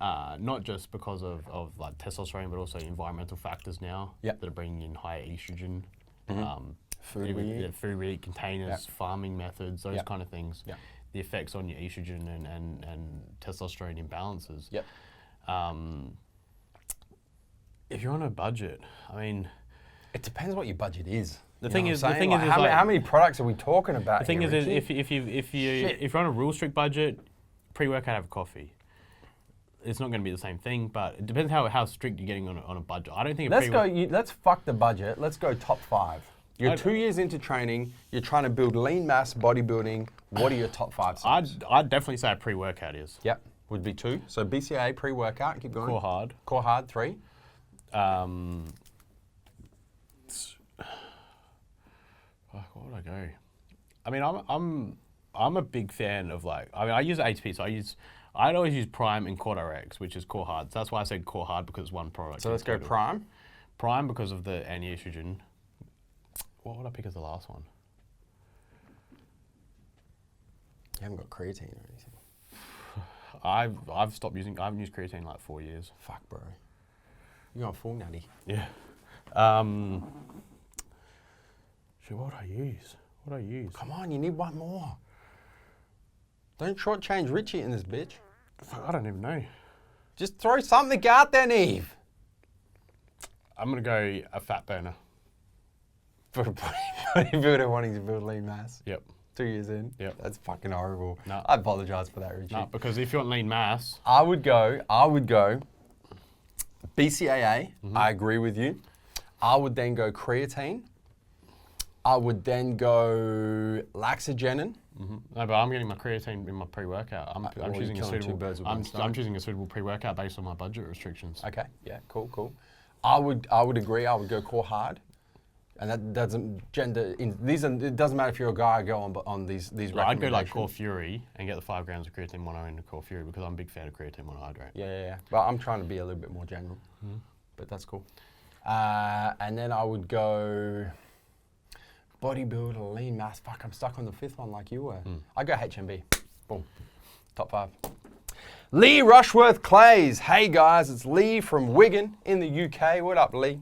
Not just because of like testosterone, but also environmental factors now that are bringing in higher estrogen. Food we eat. Food we eat, containers, farming methods, those kind of things. The effects on your estrogen and testosterone imbalances. If you're on a budget, I mean, It depends what your budget is. The thing is, how many products are we talking about? The thing is, if you're on a real strict budget, pre-workout, have a coffee. It's not going to be the same thing, but it depends how strict you're getting on a budget. I don't think. Let's fuck the budget. Let's go top 5. You're 2 years into training. You're trying to build lean mass bodybuilding. What are your top 5? I'd definitely say a pre-workout is. Yep, would be 2. So BCA pre-workout. Keep going. Core hard 3. What would I go? I mean, I'm a big fan of like. I mean, I use ATP, so I'd always use Prime and Core Rx, which is core hard. So that's why I said core hard, because it's one product. So let's go Prime. Prime because of the anti-estrogen. What would I pick as the last one? You haven't got creatine or anything. I've stopped using. I haven't used creatine in like 4 years. Fuck, bro. You're on full nutty. Yeah. Shit, what would I use? What would I use? Come on, you need one more. Don't shortchange Richie in this bitch. Fuck, I don't even know. Just throw something out there, Neve. I'm gonna go a fat burner. For a bodybuilder wanting to build lean mass. Yep. 2 years in. Yep. That's fucking horrible. No. I apologize for that, Richie. No, because if you want lean mass, I would go BCAA. I agree with you. I would then go creatine. I would then go laxagenin. No, but I'm getting my creatine in my pre-workout. I'm choosing a suitable. I'm choosing a suitable pre-workout based on my budget restrictions. Okay. Yeah. Cool. I would agree. I would go core hard, and that doesn't gender. It doesn't matter if you're a guy or girl on these recommendations. I'd go like Core Fury and get the 5 grams of creatine mono into Core Fury because I'm a big fan of creatine monohydrate. Yeah. But I'm trying to be a little bit more general. But that's cool. And then I would go bodybuilder, lean mass. Fuck, I'm stuck on the 5th one like you were. I go HMB. Boom. Top 5. Lee Rushworth Clays. Hey guys, it's Lee from Wigan in the UK. What up, Lee?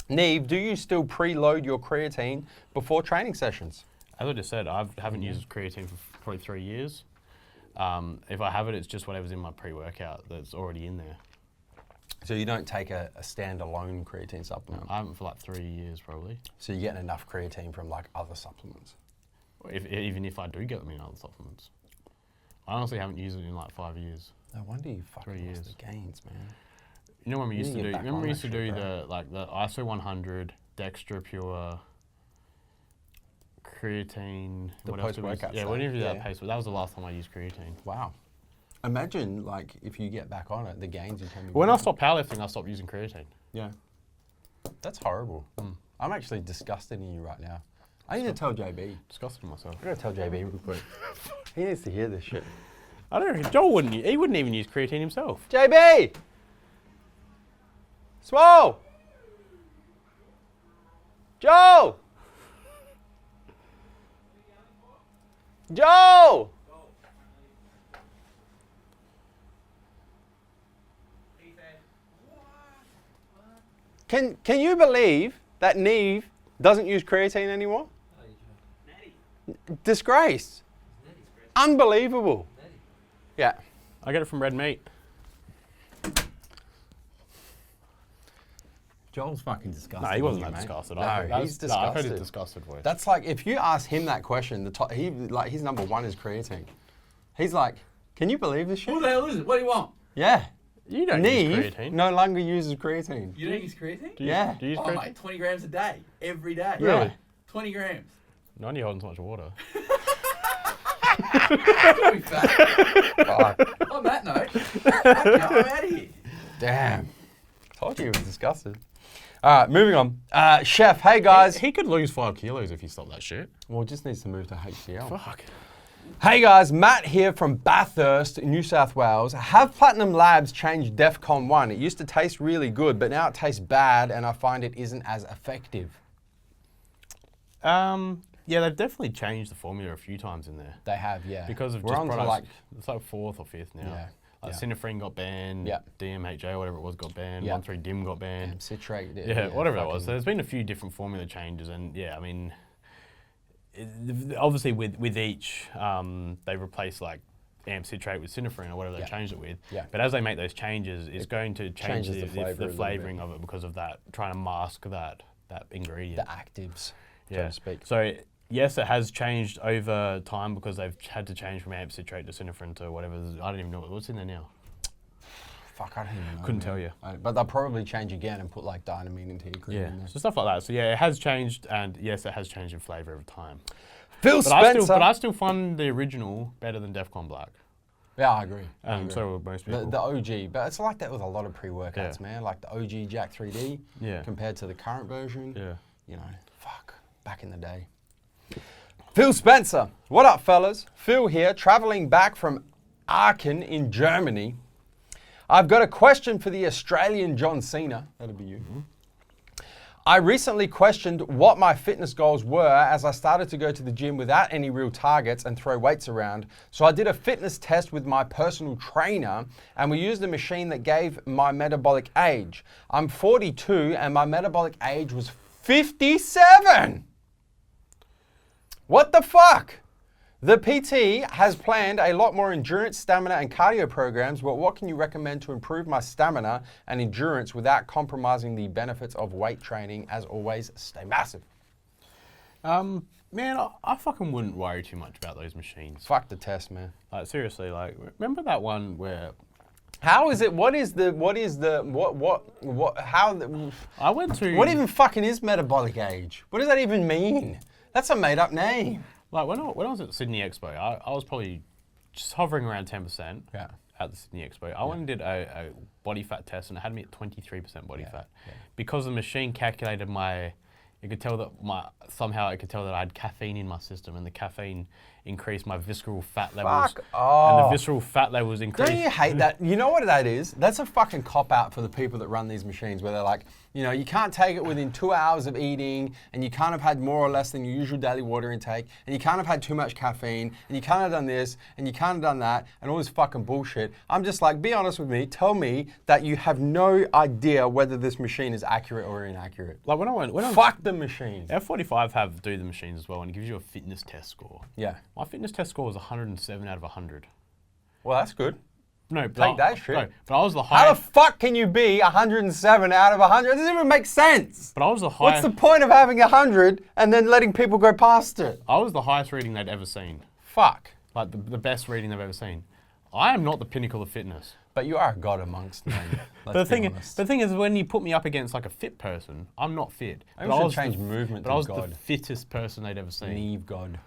Neve, do you still preload your creatine before training sessions? As I just said, I haven't used creatine for probably 3 years. If I have it, it's just whatever's in my pre-workout that's already in there. So you don't take a standalone creatine supplement? I haven't for like 3 years probably. So you're getting enough creatine from like other supplements? Even if I do get them in other supplements. I honestly haven't used it in like 5 years. No wonder you fucking lost the gains, man. You know when we used to do? Remember we used to do the ISO 100 Dextra Pure creatine. The What else did we post-workout Yeah, stuff. whenever you do Yeah, that yeah. pace, but that was the last time I used creatine. Wow. Imagine, like, if you get back on it, the gains you can be When I making. stopped powerlifting, I stopped using creatine. Yeah. That's horrible. I'm actually disgusted in you right now. I need to tell JB. Disgusted myself. I gotta tell JB real quick. He needs to hear this shit. I don't know. Joel wouldn't. He wouldn't even use creatine himself. JB! Swole! Joe! Joe! Can you believe that Neve doesn't use creatine anymore? Disgrace. Unbelievable. Yeah. I get it from red meat. Joel's fucking disgusted. No, he wasn't isn't that mate? disgusted. No, he's No, I've heard his disgusted. disgusted voice. That's like, if you ask him that question, his number one is creatine. He's like, can you believe this shit? Who the hell is it? What do you want? Yeah. You don't use Neve creatine. no longer uses creatine. You don't use creatine? Do you, Yeah. Do you use Oh, creatine? mate, 20 grams a day, every day. Really? 20 grams. No wonder you're holding so much water. Don't be fat. Fuck. On that note, fuck you, I'm out of here. Damn. Told you he was disgusted. All right, moving on. Chef, hey guys. He could lose 5 kilos if he stopped that shit. Well, just needs to move to HCL. Fuck. Hey guys, Matt here from Bathurst, New South Wales. Have Platinum Labs changed DEFCON 1? It used to taste really good, but now it tastes bad and I find it isn't as effective. Yeah, they've definitely changed the formula a few times in there. They have, yeah. Because of We're just on to products. like, It's like 4th or 5th now. Yeah, Like yeah. Synephrine got banned. Yeah. DMHA, whatever it was, got banned. Yeah. 1,3-dim got banned. citrate. Yeah, whatever that was. fucking- So there's been a few different formula changes, and yeah, I mean, obviously with each, they replace like amp citrate with Synephrine or whatever they Yeah. changed it with. Yeah. But as they make those changes, it's going to change changes the flavour a the little flavouring bit. of it because of that, trying to mask that ingredient. The actives, so Yeah. to speak. So yes, it has changed over time because they've had to change from amp citrate to Synephrine to whatever. I don't even know what's in there now. Fuck, I don't even know. Couldn't man. tell you. But they'll probably change again and put like dynamine into your cream. Yeah, in there. so stuff like that. So yeah, it has changed, and yes, it has changed in flavour over time. Phil But Spencer. I still find the original better than DEFCON Black. Yeah, I agree. I And agree. so would most people. The OG, but it's like that with a lot of pre-workouts, Yeah. man. Like the OG Jack 3D Yeah. compared to the current version. Yeah. You know, fuck, back in the day. Phil Spencer, what up, fellas? Phil here, traveling back from Aachen in Germany. I've got a question for the Australian John Cena. That'll be you. Mm-hmm. I recently questioned what my fitness goals were as I started to go to the gym without any real targets and throw weights around. So I did a fitness test with my personal trainer and we used a machine that gave my metabolic age. I'm 42 and my metabolic age was 57. What the fuck? The PT has planned a lot more endurance, stamina, and cardio programs, but what can you recommend to improve my stamina and endurance without compromising the benefits of weight training? As always, stay massive. Man, I fucking wouldn't worry too much about those machines. Fuck the test, man. Like seriously, like remember that one where How is it? What I went to what even fucking is metabolic age? What does that even mean? That's a made up name. like when I was at Sydney Expo, I was probably just hovering around 10%. Yeah. At the Sydney Expo, I went and did a body fat test, and it had me at 23% body fat, yeah. because the machine calculated my. It could tell that somehow it could tell that I had caffeine in my system, and the caffeine increased my visceral fat levels. Fuck And off. the visceral fat levels increased. Don't you hate that? You know what that is? That's a fucking cop out for the people that run these machines where they're like, you know, you can't take it within 2 hours of eating and you can't have had more or less than your usual daily water intake and you can't have had too much caffeine and you can't have done this and you can't have done that and all this fucking bullshit. I'm just like, be honest with me. Tell me that you have no idea whether this machine is accurate or inaccurate. Like when I went, Fuck the machine. F45 do the machines as well, and it gives you a fitness test score. Yeah. My fitness test score was 107 out of 100. Well, that's good. No, but Take that shit. No, but I was the How highest. the fuck can you be 107 out of 100? It doesn't even make sense. But I was the What's highest. the point of having 100 and then letting people go past it? I was the highest reading they'd ever seen. Fuck. Like the best reading they've ever seen. I am not the pinnacle of fitness. But you are a god amongst men. The thing is, when you put me up against like a fit person, I'm not fit. Maybe we should change movement But to I was god. the fittest person they'd ever seen. Neve god.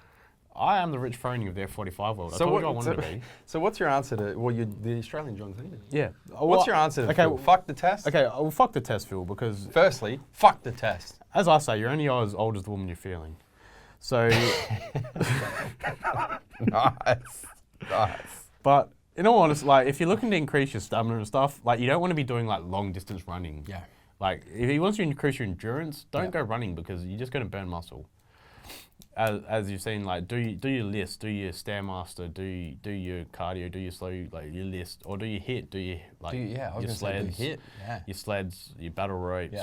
I am the Rich Froning of the F45 world. I told you I wanted to be. So what's your answer to, well, you're the Australian John Cena. Yeah. What's your answer to Phil? Fuck the test? Okay, well, fuck the test, Phil, because Firstly, fuck the test. as I say, you're only as old as the woman you're feeling. So, Nice. but in all honesty, like if you're looking to increase your stamina and stuff, like you don't want to be doing like long distance running. Yeah. Like if he wants you to increase your endurance, don't Yeah. go running because you're just going to burn muscle. As you've seen, like do your list, do your Stairmaster, do your cardio, do your slow, like your list, or do your hit, do your like your sleds, your sleds, your battle ropes,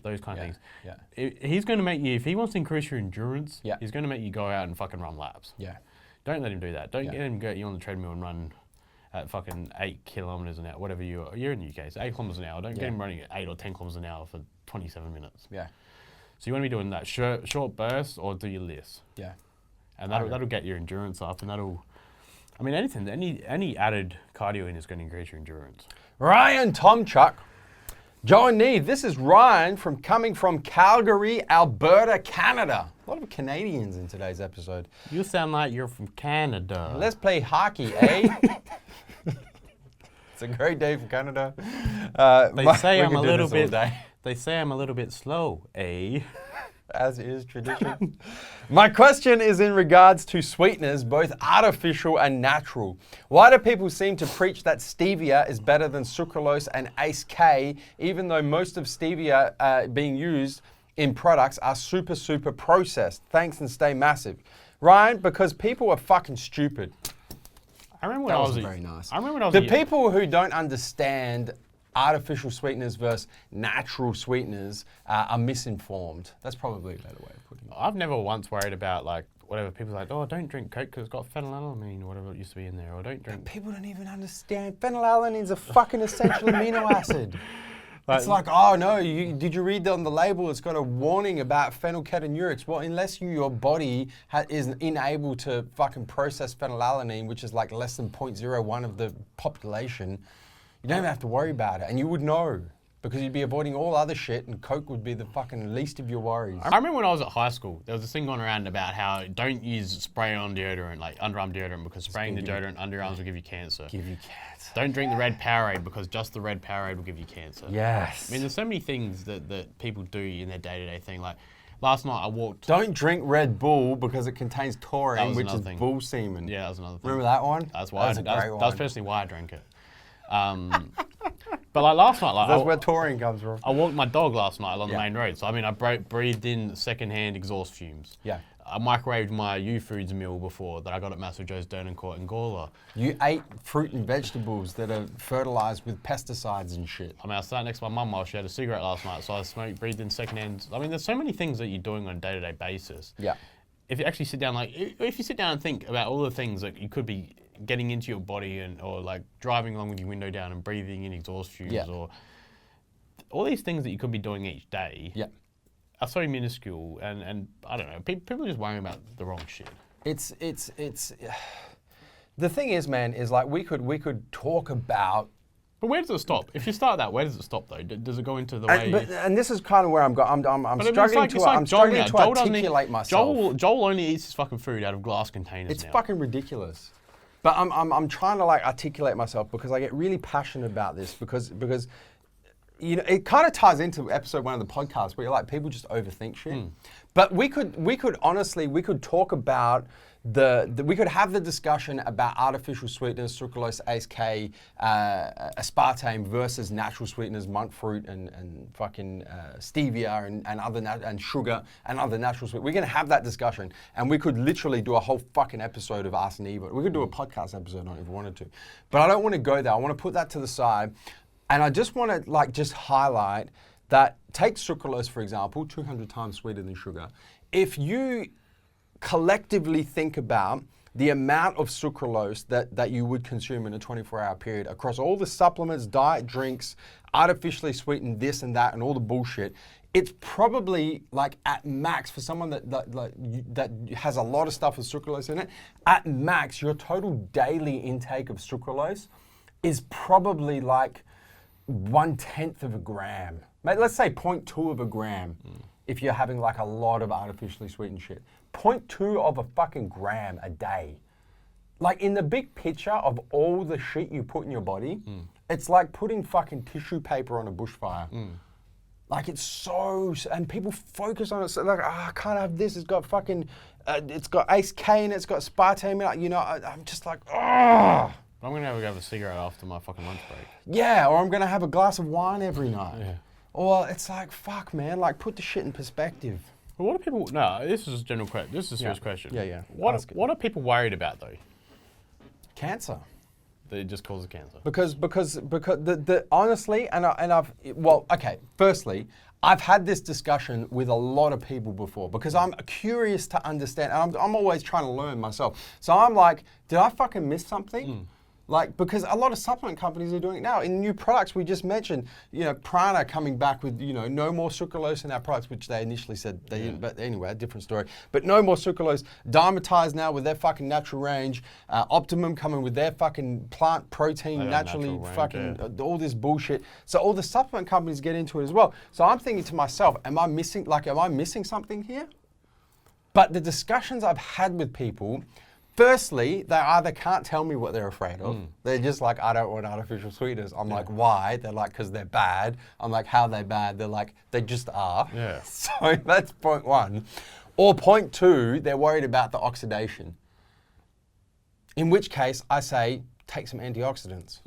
those kind of things. Yeah. He's going to make you, if he wants to increase your endurance, Yeah. he's going to make you go out and fucking run laps. Yeah. Don't let him do that. Don't get him get you on the treadmill and run at fucking 8 kilometers an hour, whatever you're in the UK, so 8 kilometers an hour. Don't get him running at 8 or 10 kilometers an hour for 27 minutes. Yeah. So you want to be doing that short bursts or do your list. Yeah. And that'll get your endurance up, and that'll, I mean, anything, any added cardio in is going to increase your endurance. Ryan Tomchuk. Joe and Neve, this is Ryan coming from Calgary, Alberta, Canada. A lot of Canadians in today's episode. You sound like you're from Canada. Let's play hockey, eh? It's a great day for Canada. They say I'm a little bit. They say I'm a little bit slow, eh? As is tradition. My question is in regards to sweeteners, both artificial and natural. Why do people seem to preach that stevia is better than sucralose and Ace K, even though most of stevia being used in products are super processed? Thanks and stay massive. Ryan, because people are fucking stupid. I remember when I was very nice. I remember when I was the people who don't understand artificial sweeteners versus natural sweeteners are misinformed. That's probably a better way of putting it. I've never once worried about like whatever people are like, oh, don't drink Coke because it's got phenylalanine or whatever it used to be in there, or don't drink. People don't even understand phenylalanine is a fucking essential amino acid. Like, it's like, oh no, did you read on the label? It's got a warning about phenylketonuria. Well, unless your body is unable to fucking process phenylalanine, which is like less than 0.01 of the population, you don't even have to worry about it. And you would know because you'd be avoiding all other shit and Coke would be the fucking least of your worries. I remember when I was at high school, there was this thing going around about how don't use spray-on deodorant, like underarm deodorant, because spraying the deodorant underarms will give you cancer. Don't drink the red Powerade because just the red Powerade will give you cancer. Yes. I mean, there's so many things that people do in their day-to-day thing. Like last night I walked. Don't drink Red Bull because it contains taurine, which is thing. bull semen. Yeah, that was another thing. Remember that one? That's why. That was personally why I drank it. But like last night, like that's where taurine comes from. I walked my dog last night along the main road. So I mean, I breathed in secondhand exhaust fumes. Yeah. I microwaved my U-Foods meal before that I got at MassiveJoes Dernancourt in Gawler. You ate fruit and vegetables that are fertilized with pesticides and shit. I mean, I sat next to my mum while she had a cigarette last night, so I breathed in secondhand. I mean, there's so many things that you're doing on a day-to-day basis. Yeah. If you actually sit down, if you sit down and think about all the things that you could be getting into your body or like driving along with your window down and breathing in exhaust fumes or all these things that you could be doing each day. Yeah. Are so minuscule, and I don't know. People are just worrying about the wrong shit. It's. The thing is, man, is like we could talk about. But where does it stop? If you start that, where does it stop though? Does it go into the way? And this is kind of where I'm going. I'm struggling to articulate myself. Joel only eats his fucking food out of glass containers. It's now. fucking ridiculous. But I'm trying to like articulate myself because I get really passionate about this because. You know, it kind of ties into episode 1 of the podcast where you're like, people just overthink shit. But we could honestly talk about we could have the discussion about artificial sweeteners, sucralose, Ace K, aspartame versus natural sweeteners, monk fruit and fucking stevia and sugar and other natural sweeteners. We're gonna have that discussion, and we could literally do a whole fucking episode of Ask Neve. We could do a podcast episode on it if we wanted to, but I don't want to go there. I want to put that to the side. And I just want to just highlight that, take sucralose, for example, 200 times sweeter than sugar. If you collectively think about the amount of sucralose that you would consume in a 24-hour period across all the supplements, diet drinks, artificially sweetened this and that, and all the bullshit, it's probably like at max for someone that has a lot of stuff with sucralose in it. At max, your total daily intake of sucralose is probably like 1/10 of a gram. Mate, let's say 0.2 of a gram if you're having like a lot of artificially sweetened shit. 0.2 of a fucking gram a day. Like in the big picture of all the shit you put in your body, it's like putting fucking tissue paper on a bushfire. Like it's so, and people focus on it. So like, I can't have this. It's got fucking, it's got Ace K in it. It's got aspartame in it. You know, I'm just like, oh. I'm gonna have a cigarette after my fucking lunch break. Yeah, or I'm gonna have a glass of wine every night. Yeah. Or it's like, fuck, man. Like, put the shit in perspective. Well, what are people? No, this is a general question. This is a serious question. Yeah. What are people worried about though? Cancer. That it just causes cancer. Because the honestly, firstly, I've had this discussion with a lot of people before because I'm curious to understand, and I'm always trying to learn myself. So I'm like, did I fucking miss something? Like, because a lot of supplement companies are doing it now. In new products, we just mentioned, you know, Prana coming back with, you know, no more sucralose in our products, which they initially said they didn't, but anyway, a different story. But no more sucralose. Dymatize now with their fucking natural range. Optimum coming with their fucking plant protein, naturally natural range, fucking, all this bullshit. So all the supplement companies get into it as well. So I'm thinking to myself, am I missing something here? But the discussions I've had with people, firstly, they either can't tell me what they're afraid of. They're just like, I don't want artificial sweeteners. I'm like, why? They're like, because they're bad. I'm like, how are they bad? They're like, they just are. Yeah. So that's point one. Or point two, they're worried about the oxidation. In which case, I say, take some antioxidants.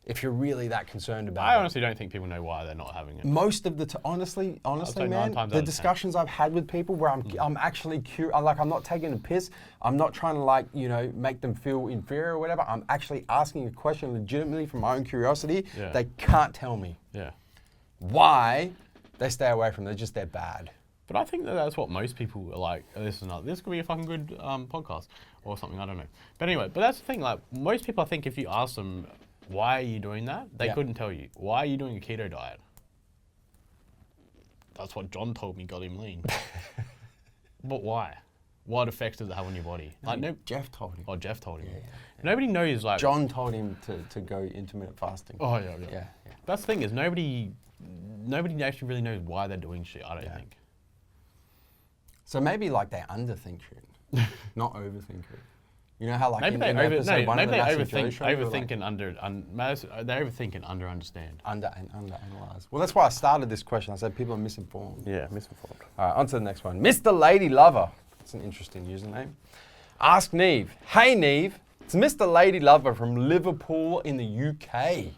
If you're really that concerned about it. I honestly don't think people know why they're not having it. Most of the honestly, say man, 9 times out the of 10. discussions I've had with people where I'm actually curious, like I'm not taking a piss, I'm not trying to like, you know, make them feel inferior or whatever. I'm actually asking a question legitimately from my own curiosity. Yeah. They can't tell me why they stay away from them. They're bad. But I think that's what most people are like. This could be a fucking good podcast or something. I don't know. But anyway, that's the thing. Like most people, I think if you ask them, why are you doing that? They couldn't tell you. Why are you doing a keto diet? That's what John told me got him lean. But why? What effects does it have on your body? Like Jeff told him. Oh, Jeff told him. Nobody knows like. John told him to go intermittent fasting. Oh yeah. That's the thing is nobody actually really knows why they're doing shit. I don't think. So maybe like they underthink shit, not overthink it. You know how like maybe they episode one of the MassiveJoes overthink show, they were overthink and they overthink and under understand. Underanalyze. Well, that's why I started this question. I said people are misinformed. Yeah, misinformed. All right, on to the next one. Mr. Lady Lover. That's an interesting username. Ask Neve. Hey Neve, it's Mr. Lady Lover from Liverpool in the UK.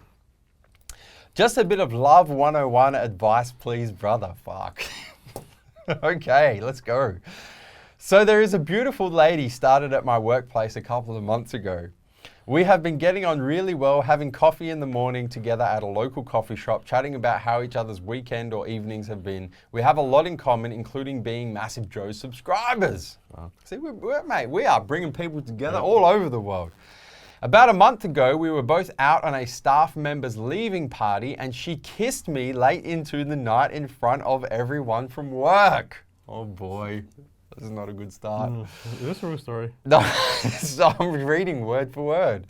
Just a bit of love 101 advice, please, brother. Fuck. Okay, let's go. So there is a beautiful lady started at my workplace a couple of months ago. We have been getting on really well, having coffee in the morning together at a local coffee shop, chatting about how each other's weekend or evenings have been. We have a lot in common, including being MassiveJoes subscribers. Wow. See, we are bringing people together all over the world. About a month ago, we were both out on a staff member's leaving party and she kissed me late into the night in front of everyone from work. Oh boy. This is not a good start. Is this a real story? No, so I'm reading word for word.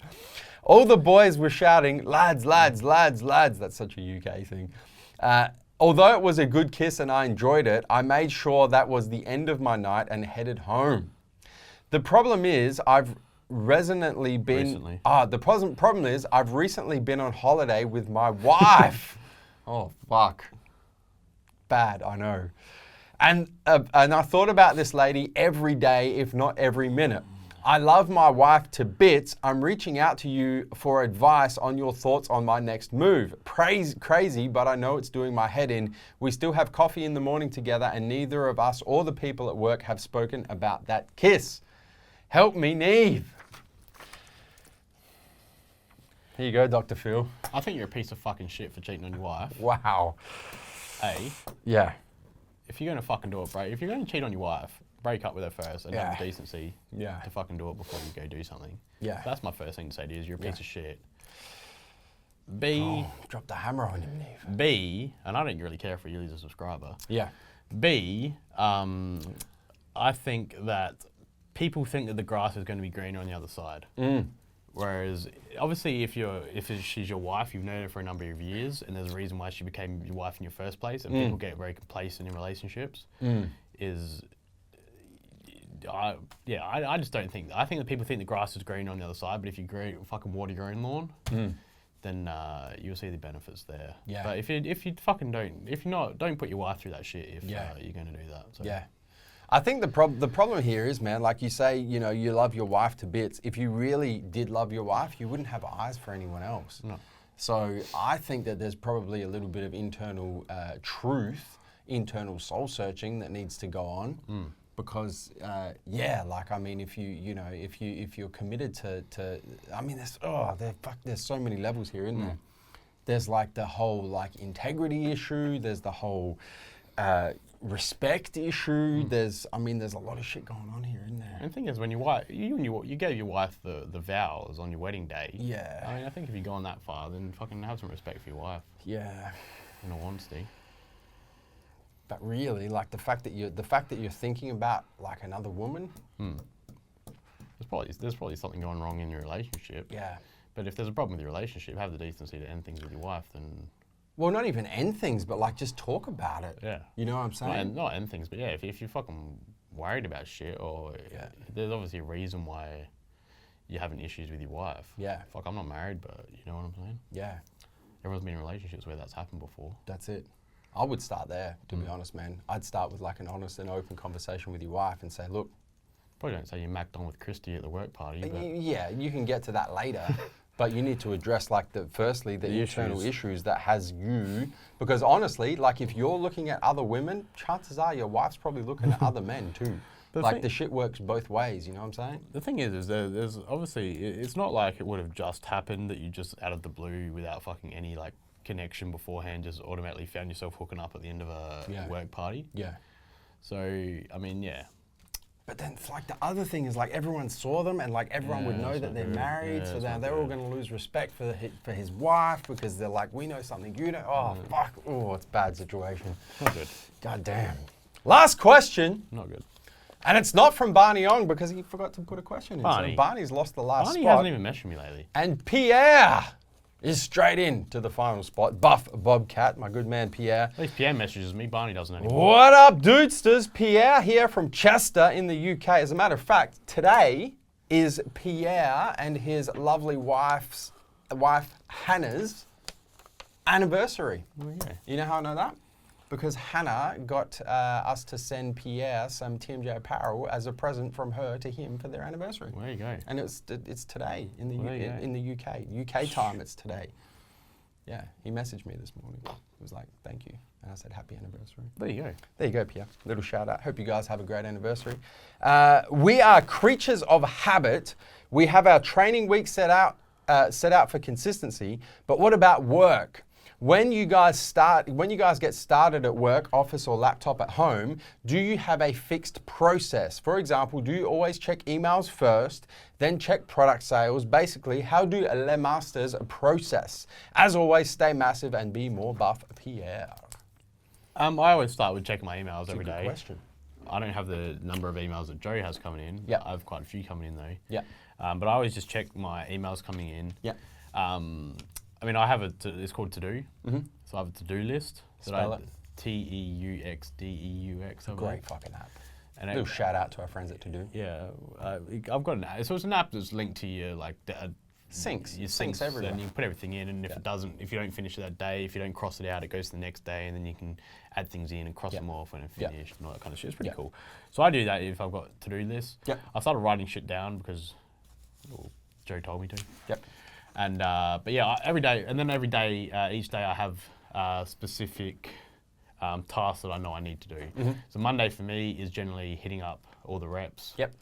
All the boys were shouting, lads, lads, lads, lads. That's such a UK thing. Although it was a good kiss and I enjoyed it, I made sure that was the end of my night and headed home. The problem is I've resonantly been... Recently. The problem is I've recently been on holiday with my wife. Oh, fuck. Bad, I know. And I thought about this lady every day, if not every minute. I love my wife to bits. I'm reaching out to you for advice on your thoughts on my next move. Crazy, but I know it's doing my head in. We still have coffee in the morning together and neither of us or the people at work have spoken about that kiss. Help me, Neve. Here you go, Dr. Phil. I think you're a piece of fucking shit for cheating on your wife. Wow. A. Yeah. If you're going to fucking do it, bro, if you're going to cheat on your wife, break up with her first and have the decency Yeah. to fucking do it before you go do something. Yeah. So that's my first thing to say to you is you're a piece of shit. B, Drop the hammer on him, Neve. B, and I don't really care if you lose a subscriber. Yeah. B, I think that people think that the grass is going to be greener on the other side. Whereas, obviously, if she's your wife, you've known her for a number of years, and there's a reason why she became your wife in your first place, and people get very complacent in relationships. I just don't think. I think that people think the grass is greener on the other side, but if you fucking water your own lawn, then you'll see the benefits there. Yeah. But if you don't put your wife through that shit if you're going to do that. So. Yeah. I think the problem here is, man, like you say, you know, you love your wife to bits. If you really did love your wife, you wouldn't have eyes for anyone else. No. So I think that there's probably a little bit of internal truth, internal soul searching that needs to go on. Because like I mean, if you're committed to I mean, there's so many levels here, isn't there? There's like the whole like integrity issue. There's the whole respect issue. There's a lot of shit going on here, isn't there? And the thing is, when you gave your wife the vows on your wedding day. Yeah. I mean, I think if you've gone that far, then fucking have some respect for your wife. Yeah. In all honesty. But really, like the fact that you're thinking about like another woman. There's probably something going wrong in your relationship. Yeah. But if there's a problem with your relationship, have the decency to end things with your wife, then. Well, not even end things, but like just talk about it. Yeah. You know what I'm saying? Not end things, but yeah, if you're fucking worried about shit, or there's obviously a reason why you're having issues with your wife. Yeah. Fuck, I'm not married, but you know what I'm saying? Yeah. Everyone's been in relationships where that's happened before. That's it. I would start there, to be honest, man. I'd start with like an honest and open conversation with your wife and say, look. Probably don't say you macked on with Christy at the work party. But yeah, you can get to that later. But you need to address like the internal issues that has you. Because honestly, like if you're looking at other women, chances are your wife's probably looking at other men too. Like the shit works both ways, you know what I'm saying? The thing is there's obviously, it's not like it would have just happened that you just out of the blue without fucking any like connection beforehand just automatically found yourself hooking up at the end of a work party. Yeah. So, I mean, yeah. But then it's like the other thing is like everyone saw them and like everyone would know that they're married, so now they're all going to lose respect for his wife because they're like, we know something you don't. Oh, fuck. Oh, it's a bad situation. Not good. God damn. Last question. Not good. And it's not from Barney Ong because he forgot to put a question in. Barney. So Barney's lost the last spot. Barney hasn't even messaged me lately. And Pierre is straight in to the final spot. Buff Bobcat, my good man Pierre. At least Pierre messages me, Barney doesn't anymore. What up, dudesters? Pierre here from Chester in the UK. As a matter of fact, today is Pierre and his lovely wife Hannah's anniversary. Okay. You know how I know that? Because Hannah got us to send Pierre some TMJ apparel as a present from her to him for their anniversary. There you go. And it's today in the UK. UK time, it's today. Yeah, he messaged me this morning. He was like, thank you. And I said, happy anniversary. There you go. There you go, Pierre. Little shout out. Hope you guys have a great anniversary. We are creatures of habit. We have our training week set out for consistency. But what about work? When you guys get started at work, office or laptop at home, do you have a fixed process? For example, do you always check emails first, then check product sales? Basically, how do Les Masters process? As always, stay massive and be more buff, Pierre. I always start with checking my emails every day. That's a good question. I don't have the number of emails that Joe has coming in. Yeah. I have quite a few coming in though. Yeah. But I always just check my emails coming in. Yeah. I mean, I have it's called To Do. So I have a to-do list. Spell it. TEUXDEUX. Great fucking app. And Little shout out to our friends at To Do. Yeah, I've got an app. So it's an app that's linked to your Syncs. Your Syncs everywhere. And you can put everything in, and if if you don't finish it that day, if you don't cross it out, it goes to the next day, and then you can add things in and cross them off when it's finished and all that kind of shit. It's pretty cool. So I do that if I've got to-do lists. Yep. I started writing shit down because Joe told me to. Yep. And but yeah, every day, each day I have specific tasks that I know I need to do. So Monday for me is generally hitting up all the reps. Yep.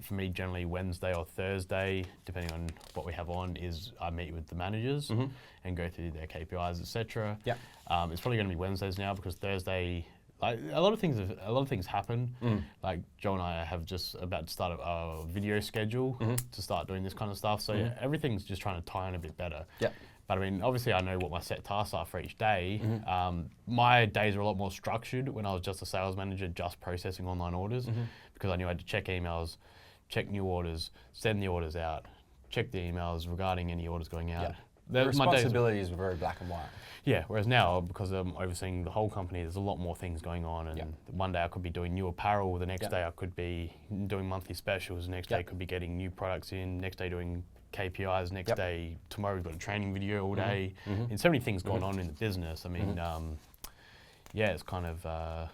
For me, generally Wednesday or Thursday, depending on what we have on, is I meet with the managers and go through their KPIs, etc. Yep. It's probably going to be Wednesdays now because Thursday like a lot of things happen. Like Joe and I have just about to start a video schedule to start doing this kind of stuff. So everything's just trying to tie in a bit better. Yeah. But I mean, obviously I know what my set tasks are for each day. My days are a lot more structured when I was just a sales manager, just processing online orders, because I knew I had to check emails, check new orders, send the orders out, check the emails regarding any orders going out. The responsibilities were very black and white. Yeah, whereas now, because I'm overseeing the whole company, there's a lot more things going on. And one day I could be doing new apparel, the next day I could be doing monthly specials, the next day I could be getting new products in, next day doing KPIs, next day, tomorrow we've got a training video all day. And so many things going on in the business. I mean, yeah, it's kind of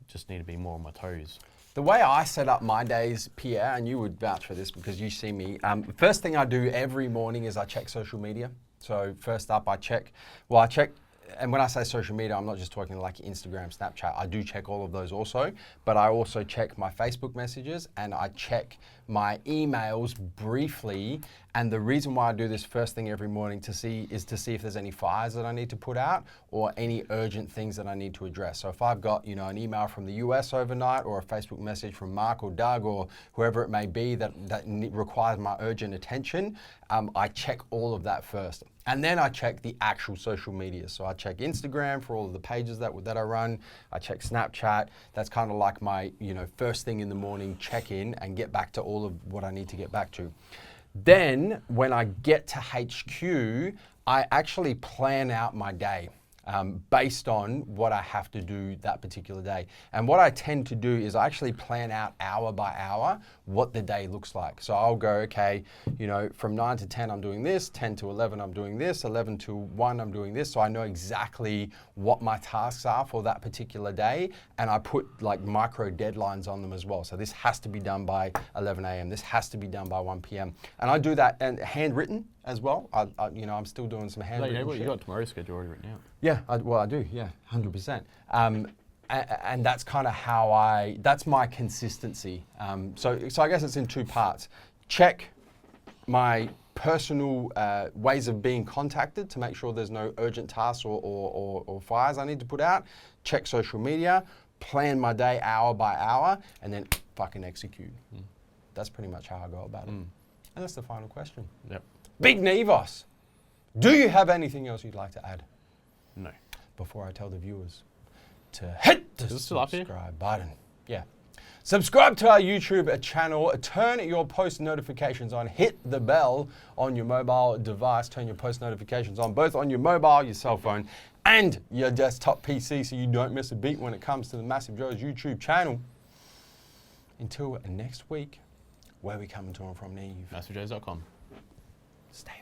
just need to be more on my toes. The way I set up my days, Pierre, and you would vouch for this because you see me, first thing I do every morning is I check social media. So first up, I check, and when I say social media, I'm not just talking like Instagram, Snapchat. I do check all of those also, but I also check my Facebook messages and I check my emails briefly. And the reason why I do this first thing every morning is to see if there's any fires that I need to put out or any urgent things that I need to address. So if I've got, an email from the US overnight or a Facebook message from Mark or Doug or whoever it may be that requires my urgent attention, I check all of that first. And then I check the actual social media. So I check Instagram for all of the pages that I run. I check Snapchat. That's kind of like my, first thing in the morning check-in and get back to all of what I need to get back to. Then when I get to HQ, I actually plan out my day based on what I have to do that particular day. And what I tend to do is I actually plan out hour by hour what the day looks like. So I'll go, okay, from 9 to 10 I'm doing this, 10 to 11 I'm doing this, 11 to 1 I'm doing this. So I know exactly what my tasks are for that particular day. And I put like micro deadlines on them as well. So this has to be done by 11 a.m. This has to be done by 1 p.m. And I do that and handwritten as well. I'm still doing some handwritten shit. You got tomorrow's schedule already written out. Yeah, I do, 100%. And that's kind of that's my consistency. So I guess it's in two parts. Check my personal ways of being contacted to make sure there's no urgent tasks or fires I need to put out. Check social media, plan my day hour by hour, and then fucking execute. That's pretty much how I go about it. And that's the final question. Yep. Big Nevos, do you have anything else you'd like to add? No. Before I tell the viewers to hit the Is it still up here? subscribe button. Yeah. Subscribe to our YouTube channel, turn your post notifications on, hit the bell on your mobile device, turn your post notifications on, both on your mobile, your cell phone, and your desktop PC so you don't miss a beat when it comes to the MassiveJoes YouTube channel. Until next week, where we coming to and from, Neve? MassiveJoes.com. Stay